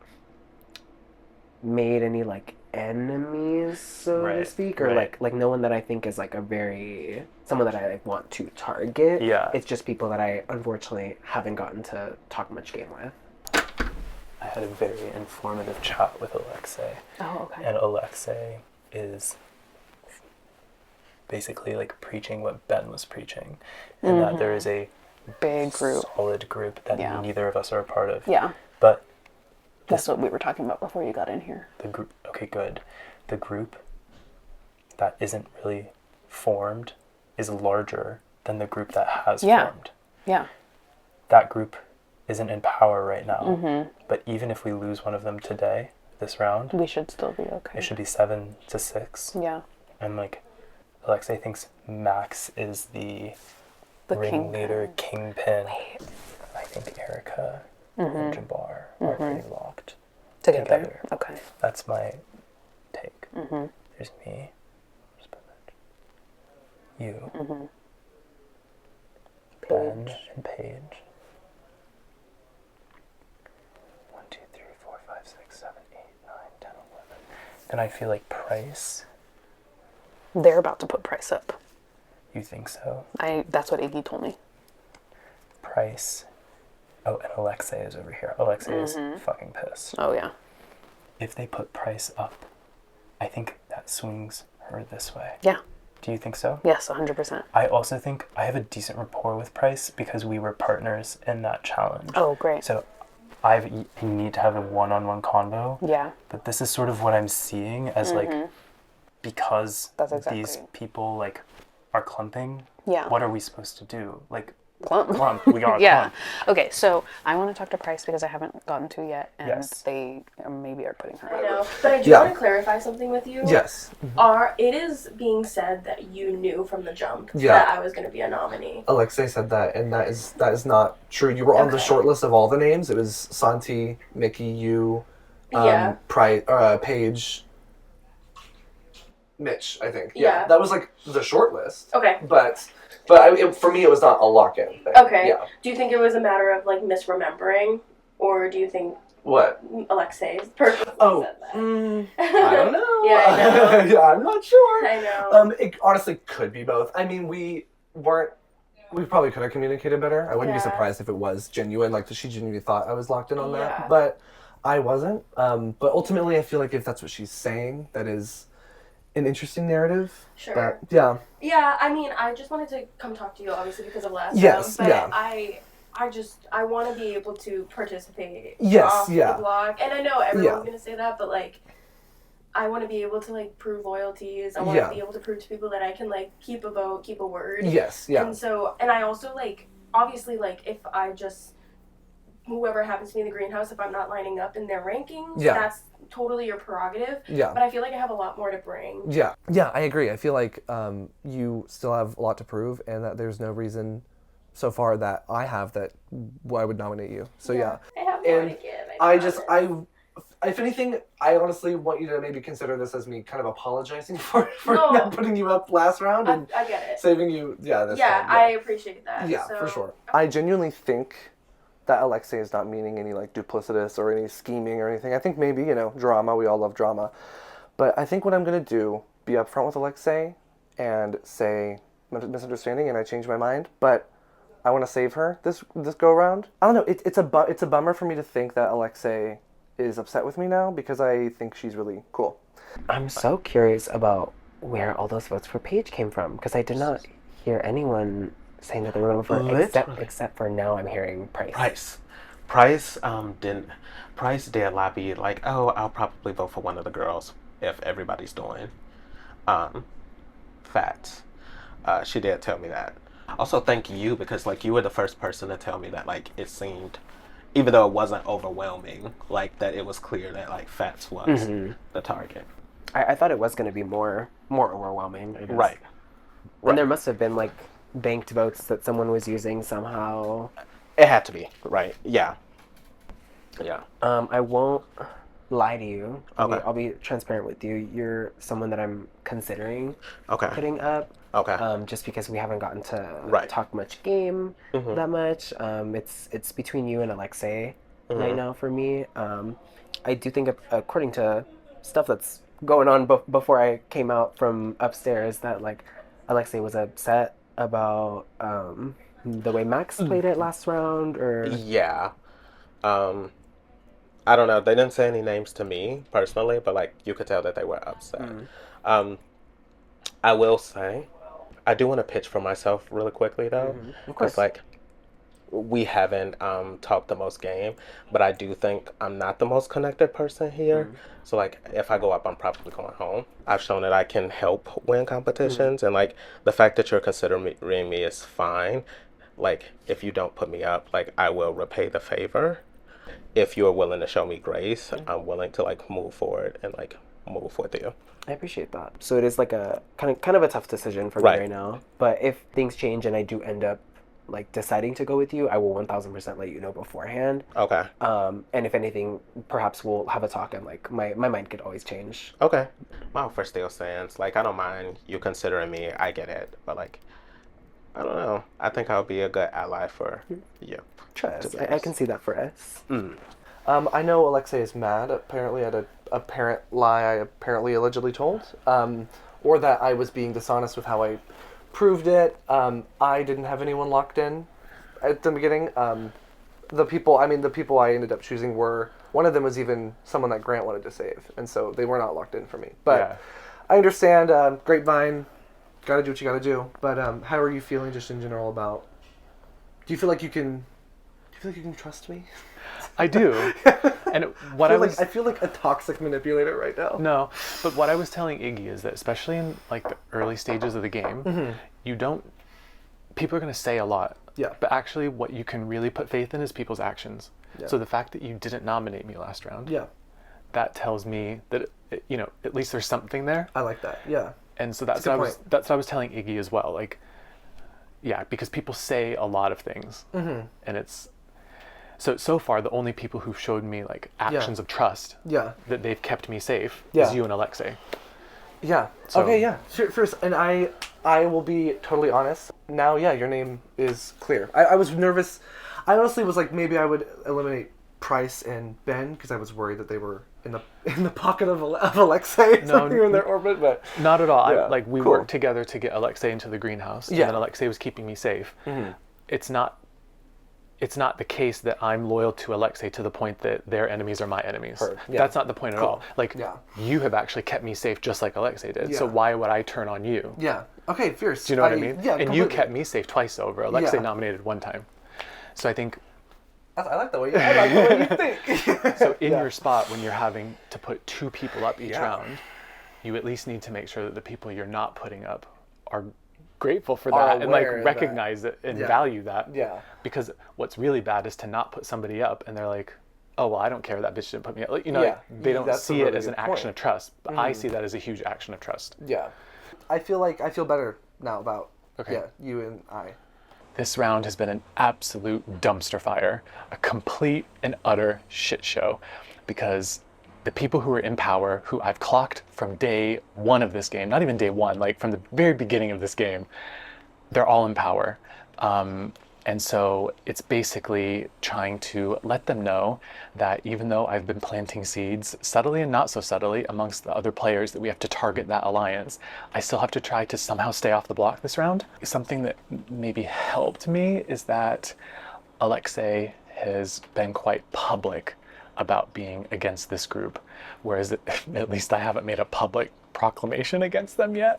made any like enemies, so to speak, or like no one that I think is like someone that I like want to target. Yeah. It's just people that I unfortunately haven't gotten to talk much game with. I had a very informative chat with Alexei. Oh, okay. And Alexei is basically like preaching what Ben was preaching, and that there is a big group, solid group that neither of us are a part of. Yeah. But that's what we were talking about before you got in here. The group, okay, good. The group that isn't really formed is larger than the group that has formed. Yeah. That group isn't in power right now. But even if we lose one of them today, this round, we should still be okay. It should be 7-6. Yeah. And like, Alexei thinks Max is the ringleader, kingpin. I think Erica and Jabbar are pretty locked together. Okay. That's my take. There's me. You. Ben and Paige. 1, 2, 3, 4, 5, 6, 7, 8, 9, 10, 11. Then I feel like Price. They're about to put Price up. You think so? That's what Iggy told me. Price. Oh, and Alexei is over here. Alexei is fucking pissed. Oh, yeah. If they put Price up, I think that swings her this way. Yeah. Do you think so? Yes, 100%. I also think I have a decent rapport with Price because we were partners in that challenge. Oh, great. So I need to have a one-on-one convo. Yeah. But this is sort of what I'm seeing as like, because these people like are clumping. Yeah. What are we supposed to do? Like, clump. We are yeah. clump. Okay, so I want to talk to Price because I haven't gotten to yet, and Yes. they maybe are putting her I up. know, but I do want to clarify something with you. Yes. It is being said that you knew from the jump Yeah. that I was going to be a nominee. Alexei said that, and that is not true. You were on the short list of all the names. It was Santi, Mickey, you, Paige, Mitch, I think. Yeah. That was like the short list. Okay. But for me, it was not a lock-in thing. Okay. Yeah. Do you think it was a matter of like misremembering, or do you think What? Alexei's purposely said that? I don't know. Yeah, I know. Yeah, I'm not sure. I know. It honestly could be both. I mean, we probably could have communicated better. I wouldn't be surprised if it was genuine, like she genuinely thought I was locked in on that. But I wasn't. But ultimately, I feel like if that's what she's saying, that is an interesting narrative. Sure. But, yeah. Yeah, I mean, I just wanted to come talk to you, obviously, because of last Yes, time. But yeah. I want to be able to participate Yes, off yeah. the block. And I know everyone's going to say that, but, like, I want to be able to, like, prove loyalties. I want to be able to prove to people that I can, like, keep a vote, keep a word. Yes, yeah. And so, and I also, like, obviously, like, if I just, whoever happens to be in the greenhouse, if I'm not lining up in their rankings, that's totally your prerogative. Yeah. But I feel like I have a lot more to bring. Yeah. Yeah, I agree. I feel like you still have a lot to prove, and that there's no reason so far that I have that I would nominate you. So yeah. I have more And to give. if anything, I honestly want you to maybe consider this as me kind of apologizing for not putting you up last round and I get it. saving you. Yeah, this time. I appreciate that. Yeah, so. for sure. I genuinely think that Alexei is not meaning any like duplicitous or any scheming or anything. I think maybe, drama. We all love drama. But I think what I'm going to do, be upfront with Alexei and say misunderstanding and I changed my mind. But I want to save her this go around. I don't know. It's a bummer for me to think that Alexei is upset with me now because I think she's really cool. I'm so curious about where all those votes for Paige came from because I did not hear anyone saying that they were voting for her except for now I'm hearing Price. Price did lobby like, oh, I'll probably vote for one of the girls if everybody's doing fats. She did tell me that. Also, thank you because like you were the first person to tell me that like it seemed even though it wasn't overwhelming, like that it was clear that like Fats was the target. I thought it was going to be more overwhelming, I guess. Right. And there must have been like banked votes that someone was using somehow. It had to be, right? Yeah. Yeah. I won't lie to you. Okay. I'll be transparent with you. You're someone that I'm considering putting up. Okay. Just because we haven't gotten to talk much game that much. It's between you and Alexei right now for me. I do think, according to stuff that's going on before I came out from upstairs, that like Alexei was upset about the way Max played it last round, or yeah. I don't know. They didn't say any names to me personally, but like you could tell that they were upset. I will say, I do want to pitch for myself really quickly though, because like we haven't talked the most game, but I do think I'm not the most connected person here. So like if I go up, I'm probably going home. I've shown that I can help win competitions, and like the fact that you're considering me is fine. Like if you don't put me up, like I will repay the favor. If you're willing to show me grace, I'm willing to like move forward and like move with you. I appreciate that. So it is like a kind of a tough decision for me right now. But if things change and I do end up like deciding to go with you, I will 1000% let you know beforehand. Okay. And if anything, perhaps we'll have a talk, and like my mind could always change. Okay. My offer still stands. Like I don't mind you considering me. I get it, but like I don't know. I think I'll be a good ally for you. Trust. I can see that for us. I know Alexei is mad, apparently, at a apparent lie I apparently allegedly told, or that I was being dishonest with how I proved it. I didn't have anyone locked in at the beginning. The people I ended up choosing were, one of them was even someone that Grant wanted to save, and so they were not locked in for me. But I understand, Grapevine, gotta do what you gotta do. But how are you feeling just in general about, do you feel like you can trust me? I do. And what I feel like a toxic manipulator right now. No, but what I was telling Iggy is that especially in like the early stages of the game, people are going to say a lot. Yeah. But actually what you can really put faith in is people's actions. Yeah. So the fact that you didn't nominate me last round, that tells me that at least there's something there. I like that. Yeah. And so that's what I was telling Iggy as well. Like, yeah, because people say a lot of things, and it's so far the only people who've showed me like actions of trust that they've kept me safe is you and Alexei. Yeah. So, okay. Yeah. First, and I will be totally honest. Now, your name is clear. I was nervous. I honestly was like, maybe I would eliminate Price and Ben because I was worried that they were in the pocket of Alexei, something in their orbit. But not at all. We worked together to get Alexei into the greenhouse, and then Alexei was keeping me safe. It's not the case that I'm loyal to Alexei to the point that their enemies are my enemies. That's not the point at all. Like, you have actually kept me safe just like Alexei did. So why would I turn on you? Yeah. Okay, fierce. Do you know what I mean? Yeah, and completely. You kept me safe twice over. Alexei nominated one time. So I think... I like the way you think. So in your spot, when you're having to put two people up each round, you at least need to make sure that the people you're not putting up are grateful for that and like recognize it and value that. Yeah. Because what's really bad is to not put somebody up and they're like, oh well, I don't care, that bitch didn't put me up. Like, like, they don't see it as an action of trust. But I see that as a huge action of trust. Yeah. I feel better now about you and I. This round has been an absolute dumpster fire, a complete and utter shit show, because the people who are in power, who I've clocked from day one of this game, not even day one, like from the very beginning of this game, they're all in power. And so it's basically trying to let them know that even though I've been planting seeds subtly and not so subtly amongst the other players that we have to target that alliance, I still have to try to somehow stay off the block this round. Something that maybe helped me is that Alexei has been quite public about being against this group, whereas at least I haven't made a public proclamation against them yet.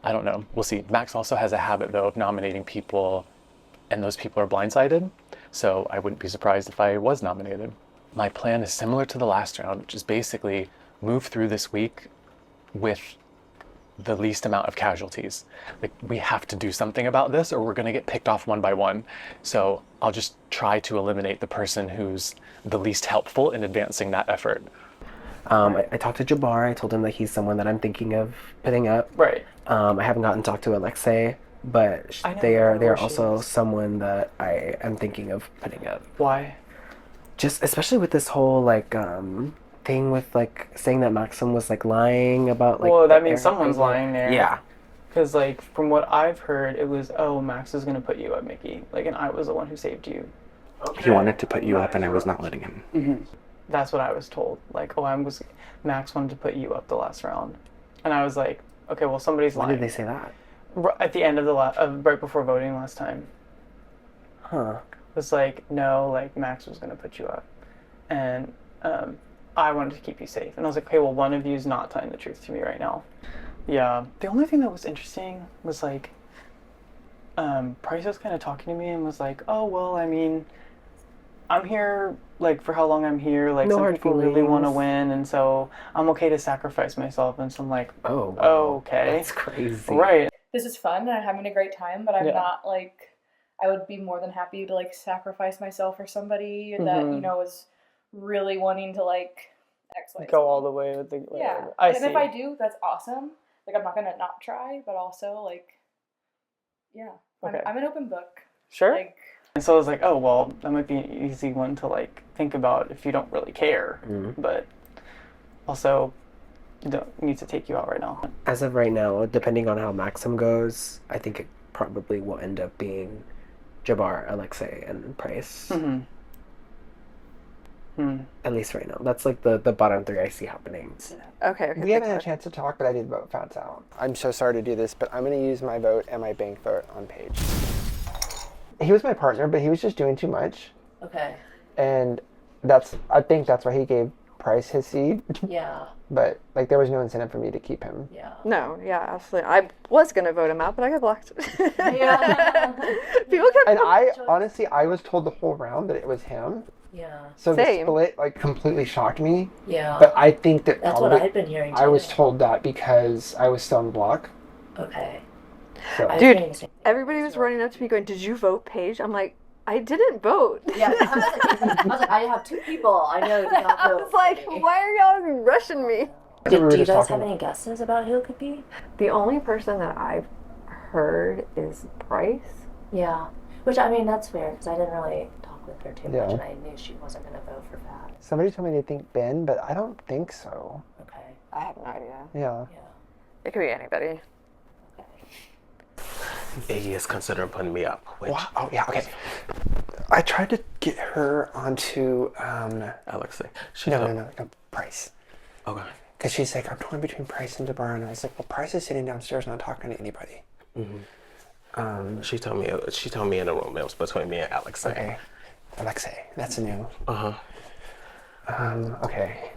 I don't know. We'll see. Max also has a habit, though, of nominating people and those people are blindsided, so I wouldn't be surprised if I was nominated. My plan is similar to the last round, which is basically move through this week with the least amount of casualties. Like, we have to do something about this or we're going to get picked off one by one. So I'll just try to eliminate the person who's the least helpful in advancing that effort. I talked to Jabbar. I told him that he's someone that I'm thinking of putting up. Right. I haven't gotten to talk to Alexei, but they are also someone that I am thinking of putting up. Why? Just especially with this whole like thing with like saying that Maxim was like lying about like. Well, that means someone's lying there. Yeah. Because like from what I've heard, it was Max is gonna put you up, Mickey. Like, and I was the one who saved you. He wanted to put you up, and I was not letting him. Mm-hmm. That's what I was told. Like, Max wanted to put you up the last round, and I was like, okay, well somebody's lying. When did they say that? At the end of the right before voting last time. Huh. It was like, no, like Max was gonna put you up, and I wanted to keep you safe. And I was like, okay, well one of you is not telling the truth to me right now. Yeah. The only thing that was interesting was like, Price was kind of talking to me and was like, oh well, I mean, I'm here like for how long I'm here. Like some people really want to win, and so I'm okay to sacrifice myself. And so I'm like, oh, okay, that's crazy. Right. This is fun and I'm having a great time, but I'm not like, I would be more than happy to like sacrifice myself for somebody that, you know, is really wanting to like X, Y, go all the way with the yeah. I see. If I do, that's awesome. Like I'm not gonna not try, but also like, yeah, Okay. I'm an open book. Sure. Like, and so I was like, oh well, that might be an easy one to like think about if you don't really care, but also you don't need to take you out right now. As of right now, depending on how Maxim goes, I think it probably will end up being Jabbar, Alexei, and Price. At least right now. That's like the bottom three I see happening. Okay. We haven't had a chance to talk, but I did vote Fats out. I'm so sorry to do this, but I'm going to use my vote and my bank vote on Paige. He was my partner, but he was just doing too much. Okay. And I think that's why he gave Price his seed. Yeah. But like there was no incentive for me to keep him. Yeah. No, yeah, absolutely. I was gonna vote him out, but I got blocked. Yeah. People kept. And I honestly, I was told the whole round that it was him. Yeah. So the split like completely shocked me. Yeah. But I think that that's what I'd been hearing too. I was told that because I was still on block. Okay. So. Dude, everybody was running up to me going, "Did you vote Paige?" I'm like, I didn't vote. Yeah, I was like, I have two people I know did not vote. I was like, why are y'all rushing me? Do you guys have any guesses about who it could be? The only person that I've heard is Price. Yeah, which I mean that's fair because I didn't really talk with her too Yeah. much, and I knew she wasn't going to vote for Fat. Somebody told me they think Ben, but I don't think so. Okay. I have no idea. Yeah. It could be anybody. Iggy is considering putting me up. Which, oh yeah, okay. I tried to get her onto Alexei. No, Price. Okay. Because she's like, I'm torn between Price and Jabbar, and I was like, well, Price is sitting downstairs not talking to anybody. She told me in the room it was between me and Alexei. Okay. Alexei, that's new. Uh-huh. Okay.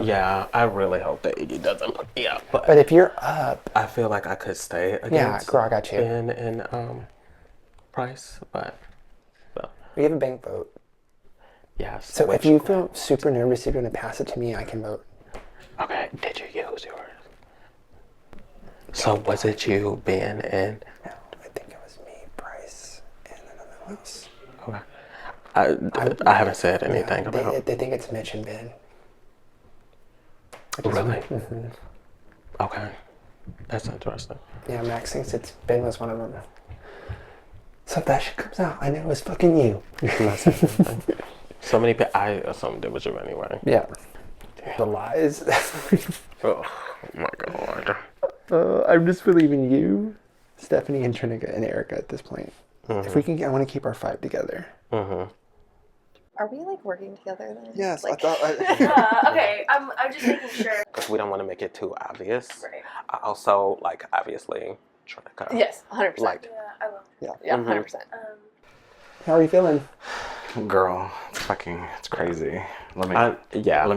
Yeah, I really hope that Iggy doesn't put me up. But if you're up, I feel like I could stay against girl, I got you. Ben and Price, but we have a bank vote. Yes. So if you feel super nervous you're going to pass it to me, I can vote. Okay, did you use yours? So was it you, Ben, and... No, I think it was me, Price, and another else. Okay. I haven't said anything about it. They think it's Mitch and Ben. Really? Mm-hmm. Okay. That's interesting. Yeah, Max thinks Ben was one of them. So if that shit comes out, I know it was fucking you. So many people, I assumed it was you anyway. Yeah. The lies. Oh my god. I'm just believing you, Stephanie, and Trinica, and Erica at this point. If we can, I want to keep our 5 together. Are we like working together then? Yes, like, I thought. okay, I'm just making sure. Because we don't want to make it too obvious. Right. I also, like, obviously, Trinica. Yes, 100%. Like, Yeah, I will. Yeah, 100%. How are you feeling? Girl, it's crazy. Let me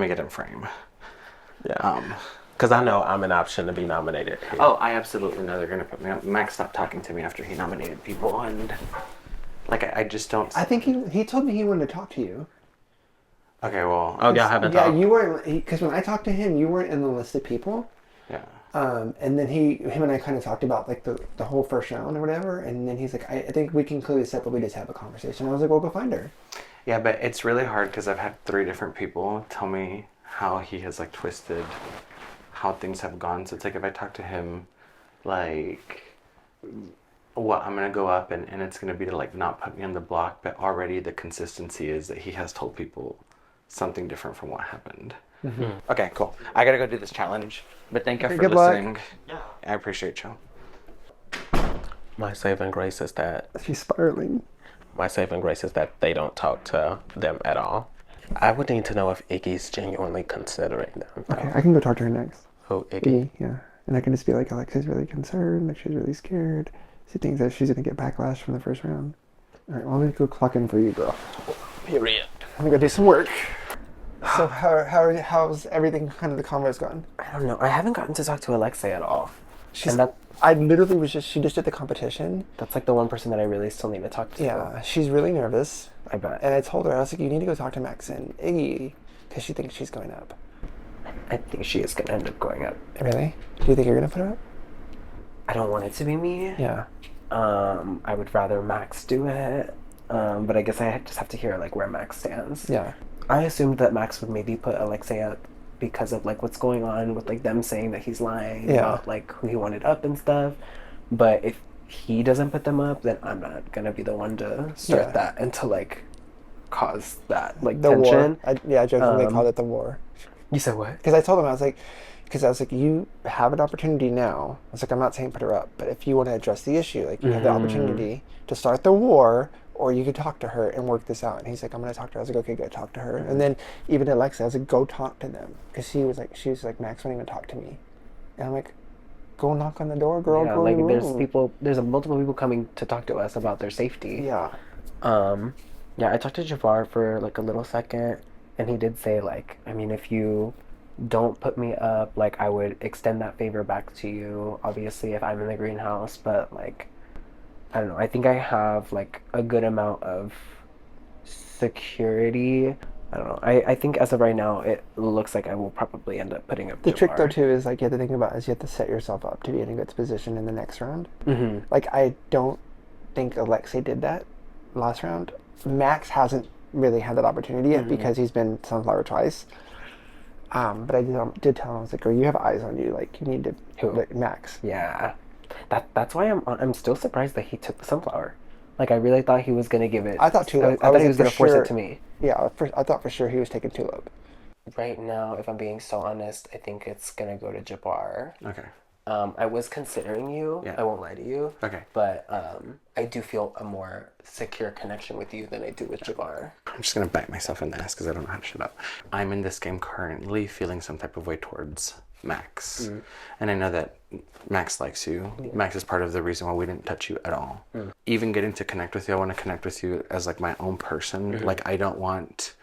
get in frame. Yeah. Because I know I'm an option to be nominated here. Oh, I absolutely know they're gonna put me up. Max stopped talking to me after he nominated people, and like I just don't. I think he told me he wanted to talk to you. Okay, well. Oh, y'all haven't talked? Yeah, you weren't, because when I talked to him, you weren't in the list of people. Yeah. And then him and I kind of talked about like the whole first round or whatever. And then he's like, I think we can clearly separately just have a conversation. I was like, well, go find her. Yeah, but it's really hard because I've had 3 different people tell me how he has like twisted how things have gone. So it's like if I talk to him, like, well, I'm gonna go up and it's gonna be to like not put me on the block, but already the consistency is that he has told people something different from what happened. Mm-hmm. Okay, cool. I gotta go do this challenge. But thank you Okay, for good luck. listening. Yeah. I appreciate you. My saving grace is that she's spiraling. My saving grace is that they don't talk to them at all. I would need to know if Iggy's genuinely considering them. Okay, I can go talk to her next. Who, Iggy? Yeah. And I can just be like, Alexa's really concerned, like she's really scared. She thinks that she's gonna get backlash from the first round. Alright, well, I'm gonna go clock in for you, girl. Period. I'm gonna go do some work. So how's everything, kind of the convo's gone? I don't know. I haven't gotten to talk to Alexei at all. I literally she just did the competition. That's like the one person that I really still need to talk to. Yeah, she's really nervous. I bet. And I told her, I was like, you need to go talk to Max and Iggy, because she thinks she's going up. I think she is going to end up going up. Really? Do you think you're going to put her up? I don't want it to be me. Yeah. I would rather Max do it. But I guess I just have to hear like where Max stands. Yeah. I assumed that Max would maybe put Alexei up because of like what's going on with like them saying that he's lying about like who he wanted up and stuff. But if he doesn't put them up, then I'm not gonna be the one to start that and to like cause that like the tension. War. I jokingly called it the war. You said what? Because I told him, I was like, you have an opportunity now. I was like, I'm not saying put her up, but if you want to address the issue, like you have the opportunity to start the war, or you could talk to her and work this out. And he's like, I'm going to talk to her. I was like, okay, go talk to her. And then even Alexa, I was like, go talk to them. Because she was like, Max won't even talk to me. And I'm like, go knock on the door, girl. Yeah, go like in the there's multiple people coming to talk to us about their safety. Yeah. Yeah, I talked to Javar for like a little second, and he did say like, I mean, if you don't put me up, like I would extend that favor back to you, obviously, if I'm in the greenhouse, but like, I don't know. I think I have like a good amount of security. I don't know. I think as of right now, it looks like I will probably end up putting up The Javar. trick though too is like you have to think about is you have to set yourself up to be in a good position in the next round. Mm-hmm. Like I don't think Alexei did that last round. Max hasn't really had that opportunity yet because he's been Sunflower twice. But I did tell him, I was like, girl, you have eyes on you. Like you need to like, Max. Yeah. That's why I'm still surprised that he took the Sunflower. Like I really thought he was gonna give it. I thought Tulip. I thought he was gonna force it to me. Yeah, I thought for sure he was taking Tulip. Right now, if I'm being so honest, I think it's gonna go to Jabbar. Okay. I was considering you. Yeah. I won't lie to you. Okay. But I do feel a more secure connection with you than I do with Jabbar. I'm just gonna bite myself in the ass because I don't know how to shut up. I'm in this game currently feeling some type of way towards Max. And I know that Max likes you. Yeah. Max is part of the reason why we didn't touch you at all. Even getting to connect with you, I want to connect with you as like my own person. Like I don't want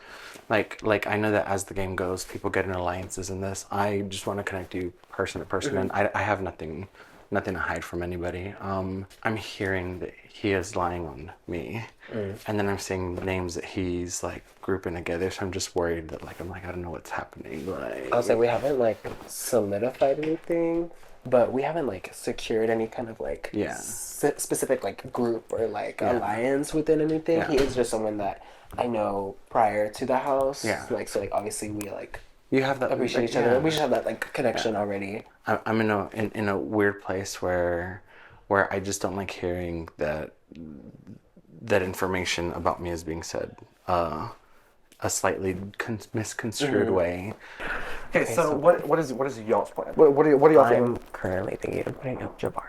like I know that as the game goes, people get in alliances in this. I just want to connect you person to person and I have nothing to hide from anybody. I'm hearing that he is lying on me. And then I'm seeing names that he's like grouping together, so I'm just worried that like I don't know what's happening. Like I'll say we haven't like solidified anything, but we haven't like secured any kind of like specific like group or like alliance within anything. Yeah. He is just someone that I know prior to the house. Yeah. Like so like obviously we like you have that appreciate each other. We just have that like connection already. I'm in a weird place where I just don't like hearing that information about me is being said a slightly misconstrued way. Okay, so what is y'all's plan? What are y'all thinking? I'm currently thinking of putting up Jabbar.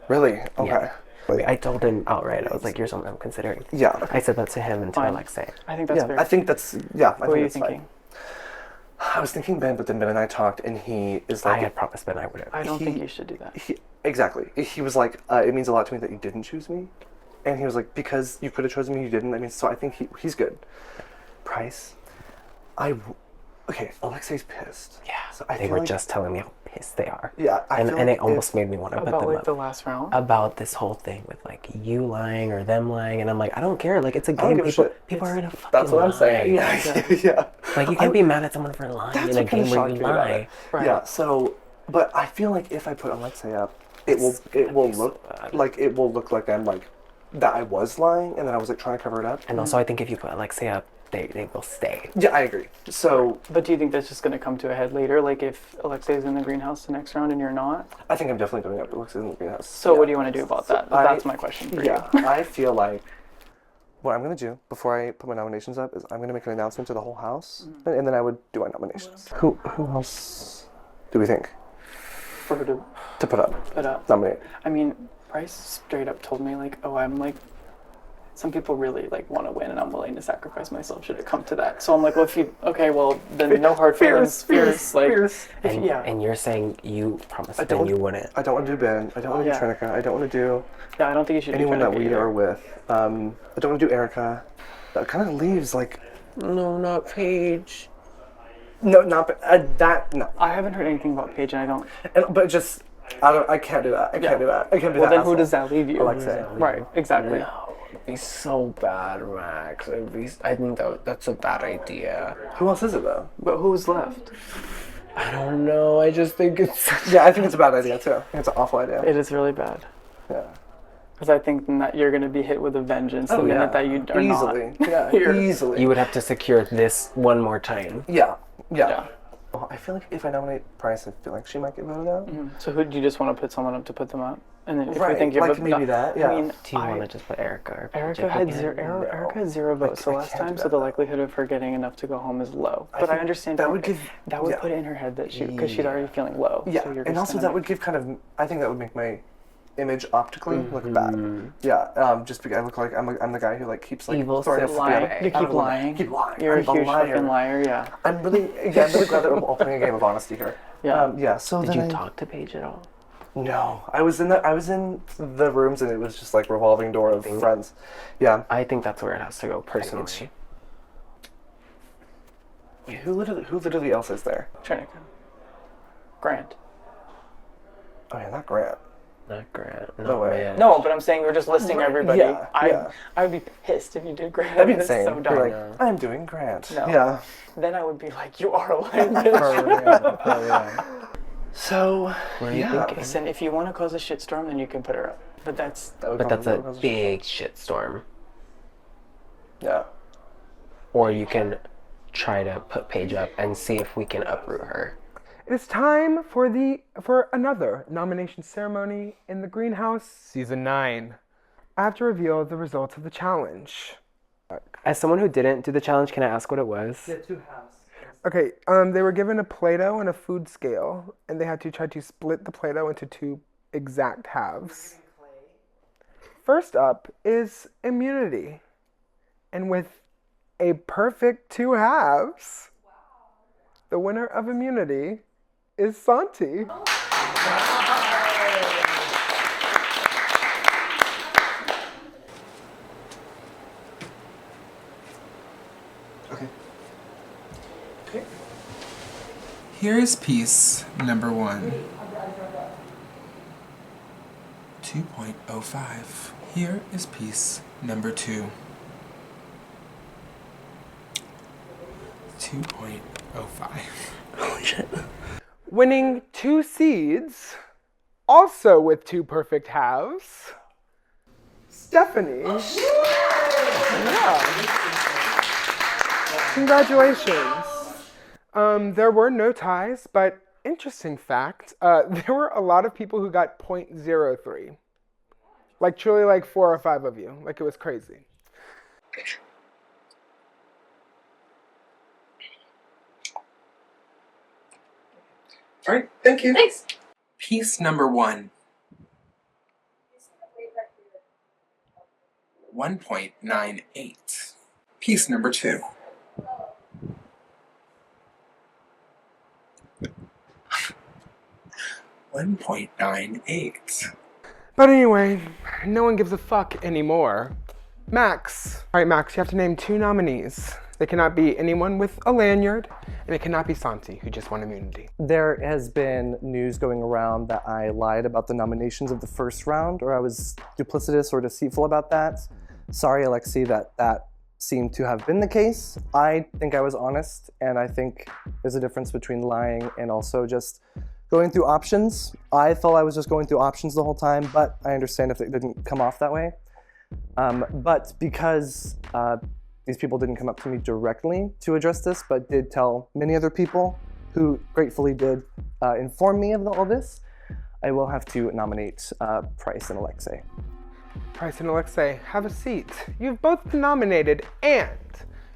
Really? Okay. Yeah. I told him outright. I was like, "You're someone I'm considering." Yeah. Okay. I said that to him and to Alexei. I think that's fair. I think that's What were you thinking? Fine. I was thinking Ben, but then Ben and I talked, and he is like, I had promised Ben I would have. I don't think you should do that. Exactly. He was like, it means a lot to me that you didn't choose me, and he was like, because you could have chosen me, you didn't. I mean, so I think he's good. Price, okay. Alexei's pissed. Yeah. So I they feel were like, just telling me how pissed they are. Yeah. And it almost made me want to put them About like up. the last round? About this whole thing with like you lying or them lying, and I'm like, I don't care. Like it's a I don't game. give a shit. People are gonna fucking That's what I'm lie. saying. Yeah. Like you can't be mad at someone for lying in a game where you lie. Right. Yeah. So But I feel like if I put Alexei up, it will look like I'm like that I was lying and then I was like trying to cover it up. And also, I think if you put Alexei up, they will stay. Yeah, I agree. So, but do you think that's just going to come to a head later? Like if Alexei's in the greenhouse the next round and you're not? I think I'm definitely going up Alexei's in the greenhouse. So what do you want to do about that? That's my question for you. I feel like what I'm going to do before I put my nominations up is I'm going to make an announcement to the whole house, and then I would do my nominations. Who else do we think? For her to put up. Nominate. I mean, Bryce straight up told me like, oh, I'm like, some people really like want to win, and I'm willing to sacrifice myself should it come to that. So I'm like, well, then no hard feelings. Fierce. And you're saying you promised Ben you wouldn't. I don't want to do Ben. I don't want to do Trinica. I don't want to do. Yeah, I don't think you should anyone do that we are with. I don't want to do Erica. That kind of leaves like. No, not Paige. No, not that. No. I haven't heard anything about Paige, and I don't. But just. I can't do that. I can't do that. I can't do that. Well, then who does that leave you? Alexei. Right, exactly. No, it'd be so bad, Max. I think that's a bad idea. Who else is it, though? But who's left? I don't know. I just think it's... Yeah, I think it's a bad idea, too. I think it's an awful idea. It is really bad. Yeah. Because I think that you're going to be hit with a vengeance the minute that you are easily. not. Yeah, here. easily. You would have to secure this one more time. Yeah. Well, I feel like if I nominate Bryce, I feel like she might get voted out. So who do you just want to put someone up to put them up? And then if Right, you think you're like maybe that, yeah. I mean, Do you want to just put Erica or Erica had zero votes the last time, so the likelihood of her getting enough to go home is low. But I understand that would give put it in her head that because she's already feeling low. Yeah, so you're and just also gonna that would give kind of. I think that would make my image optically look bad. Yeah, just because I look like I'm the guy who like keeps like evil, throwing lying. You keep lying. Keep lying. You're I'm a huge liar. fucking liar. Yeah. I'm really glad that we're all playing a game of honesty here. Yeah. So did then you talk to Paige at all? No, I was in the rooms and it was just like revolving door of friends. Yeah. I think that's where it has to go personally. Who literally else is there? Trinica. Grant. Oh yeah, not Grant. Not Grant. No way. No, but I'm saying we're just listing everybody. Yeah, I would be pissed if you did Grant. That'd be insane. So dumb. You're like, I'm doing Grant. No. Yeah. Then I would be like, you are lying, bitch. So, what are you thinking? Listen, if you want to cause a shitstorm, then you can put her up. But that's a big shitstorm. Yeah. Or you can try to put Paige up and see if we can uproot her. It's time for another nomination ceremony in the Greenhouse Season 9. I have to reveal the results of the challenge. As someone who didn't do the challenge, can I ask what it was? Yeah, 2 halves. Okay, they were given a Play-Doh and a food scale, and they had to try to split the Play-Doh into 2 exact halves. First up is immunity. And with a perfect 2 halves, the winner of immunity is Santi. Okay. Here is piece number 1. 2.05. Here is piece number 2. 2.05. Holy shit. Winning 2 seeds, also with 2 perfect halves, Stephanie. Yeah. Congratulations. There were no ties, but interesting fact, there were a lot of people who got 0.03. Like truly like 4 or 5 of you. Like it was crazy. All right, thank you. Thanks. Piece number 1. 1.98. Piece number 2. 1.98. But anyway, no one gives a fuck anymore. Max. All right, Max, you have to name 2 nominees. They cannot be anyone with a lanyard, and it cannot be Santi, who just won immunity. There has been news going around that I lied about the nominations of the first round, or I was duplicitous or deceitful about that. Sorry, Alexei, that seemed to have been the case. I think I was honest, and I think there's a difference between lying and also just going through options. I thought I was just going through options the whole time, but I understand if it didn't come off that way. But because these people didn't come up to me directly to address this, but did tell many other people who gratefully did inform me of all this, I will have to nominate Price and Alexei. Price and Alexei, have a seat. You've both been nominated, and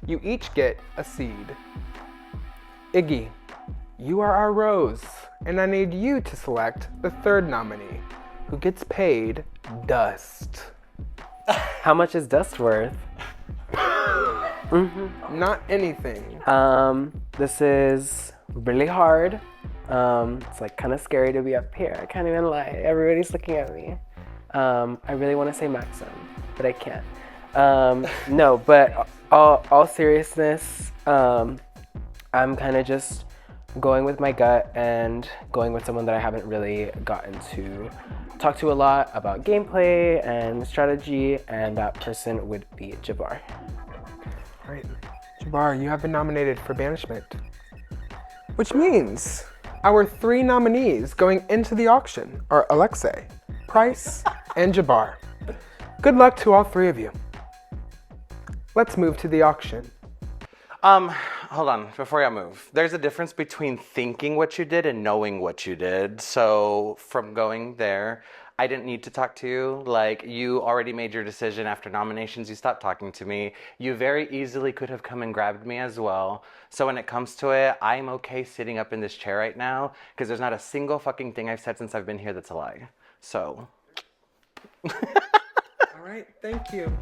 you each get a seed. Iggy, you are our Rose, and I need you to select the third nominee, who gets paid dust. How much is dust worth? Not anything. This is really hard. It's like kind of scary to be up here. I can't even lie. Everybody's looking at me. I really want to say Maxim, but I can't. No, but all seriousness, I'm kind of just going with my gut and going with someone that I haven't really gotten to talk to a lot about gameplay and strategy, and that person would be Jabbar. All right, Jabbar, you have been nominated for banishment, which means our 3 nominees going into the auction are Alexei, Price, and Jabbar. Good luck to all 3 of you. Let's move to the auction. Hold on, before y'all move. There's a difference between thinking what you did and knowing what you did. So from going there, I didn't need to talk to you. Like, you already made your decision after nominations. You stopped talking to me. You very easily could have come and grabbed me as well. So when it comes to it, I'm okay sitting up in this chair right now because there's not a single fucking thing I've said since I've been here that's a lie. So. All right, thank you.